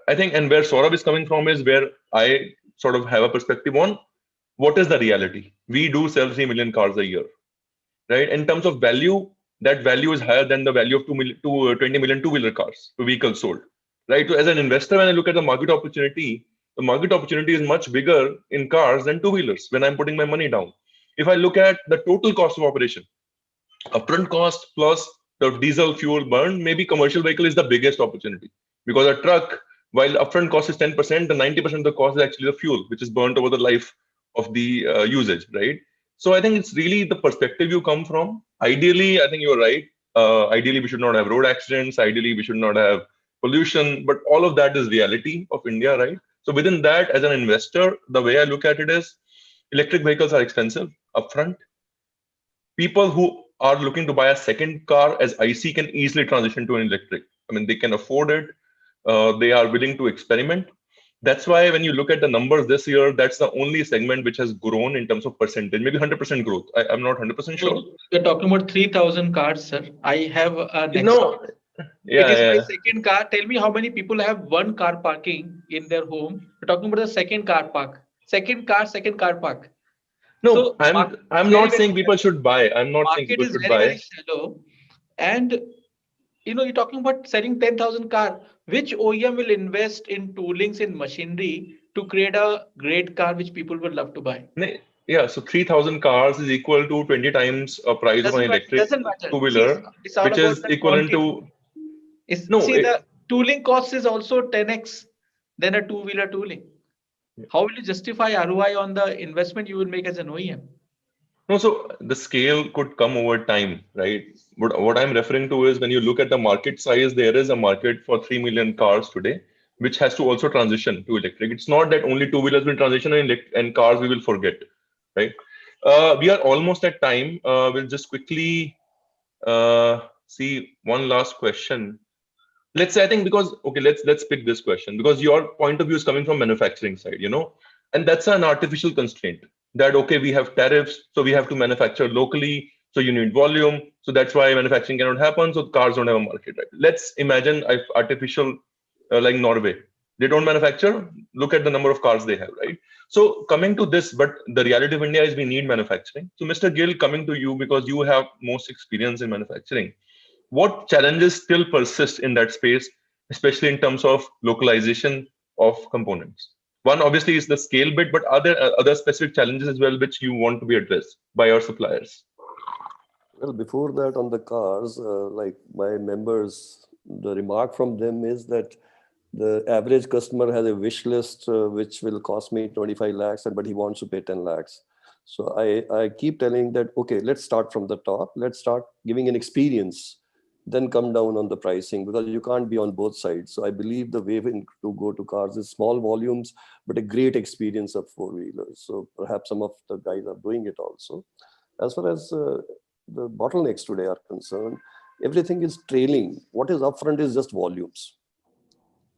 [SPEAKER 2] I think, and where Saurabh is coming from is where I sort of have a perspective on what is the reality. We do sell 3 million cars a year, right? In terms of value, that value is higher than the value of 20 million two-wheeler cars, two vehicles sold, right? So as an investor, when I look at the market opportunity is much bigger in cars than two-wheelers when I'm putting my money down. If I look at the total cost of operation, upfront cost plus the diesel fuel burn, maybe commercial vehicle is the biggest opportunity because a truck, while upfront cost is 10%, the 90% of the cost is actually the fuel, which is burnt over the life of the usage, right? So I think it's really the perspective you come from. Ideally, I think you're right. Ideally, we should not have road accidents. Ideally, we should not have pollution. But all of that is reality of India, right? So within that, as an investor, the way I look at it is electric vehicles are expensive upfront. People who are looking to buy a second car as IC can easily transition to an electric. I mean, they can afford it. They are willing to experiment. That's why when you look at the numbers this year, that's the only segment which has grown in terms of percentage, maybe 100% growth. I'm not 100% sure.
[SPEAKER 3] You're talking about 3,000 cars, sir. I have a Nexon.
[SPEAKER 2] No,
[SPEAKER 3] It is my
[SPEAKER 2] yeah.
[SPEAKER 3] second car. Tell me how many people have one car parking in their home. We're talking about the second car park. Second car park.
[SPEAKER 2] No,
[SPEAKER 3] So
[SPEAKER 2] I'm not saying people should buy. I'm not saying
[SPEAKER 3] market
[SPEAKER 2] people
[SPEAKER 3] is
[SPEAKER 2] should
[SPEAKER 3] very, very
[SPEAKER 2] buy.
[SPEAKER 3] shallow. And you're talking about selling 10,000 car. Which OEM will invest in toolings in machinery to create a great car which people would love to buy?
[SPEAKER 2] Yeah, so 3,000 cars is equal to 20 times a price of an electric
[SPEAKER 3] Doesn't matter. See,
[SPEAKER 2] two-wheeler,
[SPEAKER 3] it's all
[SPEAKER 2] which
[SPEAKER 3] about
[SPEAKER 2] is
[SPEAKER 3] the
[SPEAKER 2] equivalent
[SPEAKER 3] quantity.
[SPEAKER 2] to no.
[SPEAKER 3] The tooling cost is also 10x than a two-wheeler tooling. How will you justify ROI on the investment you will make as an OEM?
[SPEAKER 2] No, so the scale could come over time, right? But what I'm referring to is when you look at the market size, there is a market for 3 million cars today, which has to also transition to electric. It's not that only two-wheelers will transition and cars we will forget, right? We are almost at time. We'll just quickly see one last question. Let's say, I think because, okay, let's pick this question because your point of view is coming from manufacturing side, and that's an artificial constraint that, okay, we have tariffs, so we have to manufacture locally, so you need volume, so that's why manufacturing cannot happen, so cars don't have a market, right? Let's imagine if artificial, like Norway, they don't manufacture, look at the number of cars they have, right? So coming to this, but the reality of India is we need manufacturing. So Mr. Gill, coming to you because you have most experience in manufacturing, what challenges still persist in that space, especially in terms of localization of components? One obviously is the scale bit, but are there other specific challenges as well which you want to be addressed by your suppliers?
[SPEAKER 5] Well, before that, on the cars, like my members, the remark from them is that the average customer has a wish list which will cost me 25 lakhs, but he wants to pay 10 lakhs. So I keep telling that, okay, let's start from the top. Let's start giving an experience, then come down on the pricing because you can't be on both sides. So I believe the way to go to cars is small volumes, but a great experience of four-wheelers. So perhaps some of the guys are doing it also. As far as the bottlenecks today are concerned, everything is trailing. What is upfront is just volumes.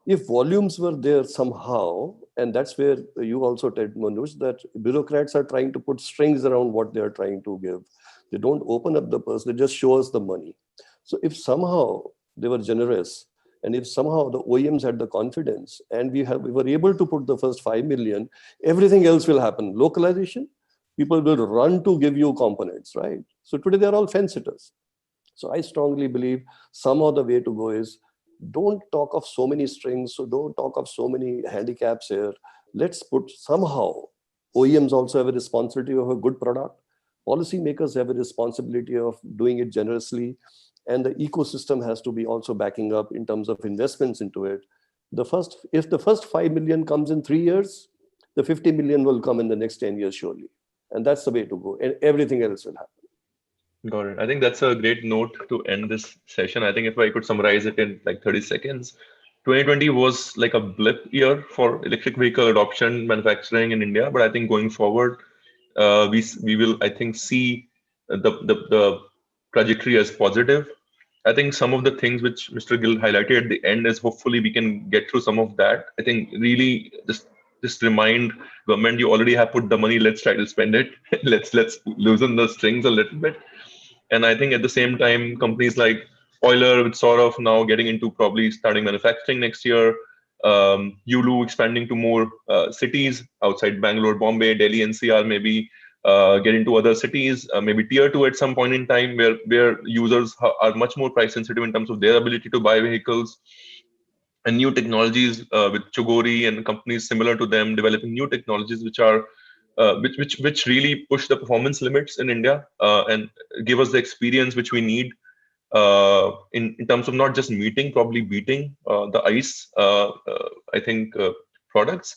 [SPEAKER 5] If volumes were there somehow, and that's where you also said, Manoj, that bureaucrats are trying to put strings around what they are trying to give. They don't open up the purse, they just show us the money. So if somehow they were generous, and if somehow the OEMs had the confidence, and we were able to put the first 5 million, everything else will happen. Localization, people will run to give you components, right? So today they're all fence sitters. So I strongly believe somehow the way to go is don't talk of so many strings, so don't talk of so many handicaps here. Let's put somehow OEMs also have a responsibility of a good product. Policymakers have a responsibility of doing it generously, and the ecosystem has to be also backing up in terms of investments into it. If the first 5 million comes in 3 years, the 50 million will come in the next 10 years surely, and that's the way to go, and everything else will happen.
[SPEAKER 2] Got it. I think that's a great note to end this session. I think if I could summarize it in like 30 seconds, 2020 was like a blip year for electric vehicle adoption manufacturing in India, but I think going forward, we will, I think, see the trajectory as positive. I think some of the things which Mr. Gill highlighted at the end is hopefully we can get through some of that. I think really just remind government you already have put the money. Let's try to spend it. let's loosen the strings a little bit. And I think at the same time, companies like Euler, which sort of now getting into probably starting manufacturing next year, Yulu expanding to more cities outside Bangalore, Bombay, Delhi, NCR, maybe get into other cities, maybe tier two at some point in time, where users are much more price sensitive in terms of their ability to buy vehicles, and new technologies with Chugori and companies similar to them developing new technologies which are which really push the performance limits in India and give us the experience which we need in terms of not just meeting, probably beating the ICE, I think, products.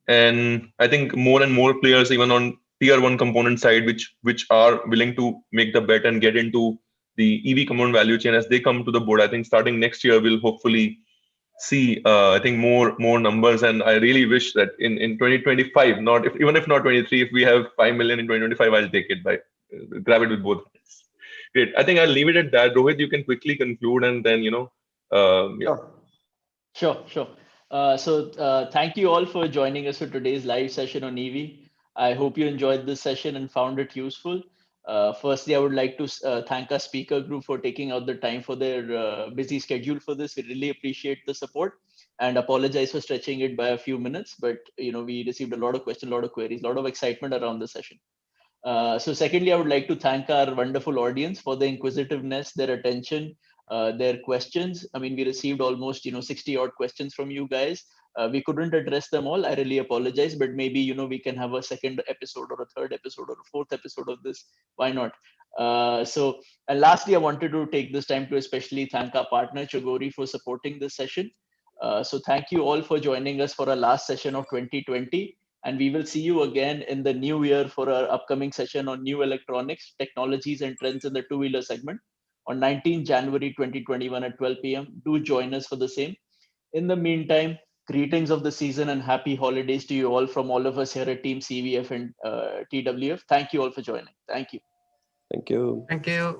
[SPEAKER 2] And I think more and more players, even on tier one component side, which are willing to make the bet and get into the EV component value chain as they come to the board. I think starting next year, we'll hopefully see I think more numbers, and I really wish that in 2025, not if even if not 23, if we have 5 million in 2025, I'll take it by grab it with both hands. Great. I think I'll leave it at that. Rohit, you can quickly conclude, and then yeah.
[SPEAKER 1] Sure. Thank you all for joining us for today's live session on EV. I hope you enjoyed this session and found it useful. Firstly, I would like to thank our speaker group for taking out the time for their busy schedule for this. We really appreciate the support and apologize for stretching it by a few minutes. But we received a lot of questions, a lot of queries, a lot of excitement around the session. So secondly, I would like to thank our wonderful audience for their inquisitiveness, their attention, their questions. I mean, we received almost 60 odd questions from you guys. We couldn't address them all. I really apologize, but maybe we can have a second episode or a third episode or a fourth episode of this. Why not? And lastly, I wanted to take this time to especially thank our partner Chogori for supporting this session. So thank you all for joining us for our last session of 2020. And we will see you again in the new year for our upcoming session on new electronics, technologies, and trends in the two-wheeler segment on 19 January 2021 at 12 p.m. Do join us for the same. In the meantime, greetings of the season and happy holidays to you all from all of us here at Team CVF and TWF. Thank you all for joining. Thank you.
[SPEAKER 5] Thank you.
[SPEAKER 7] Thank you.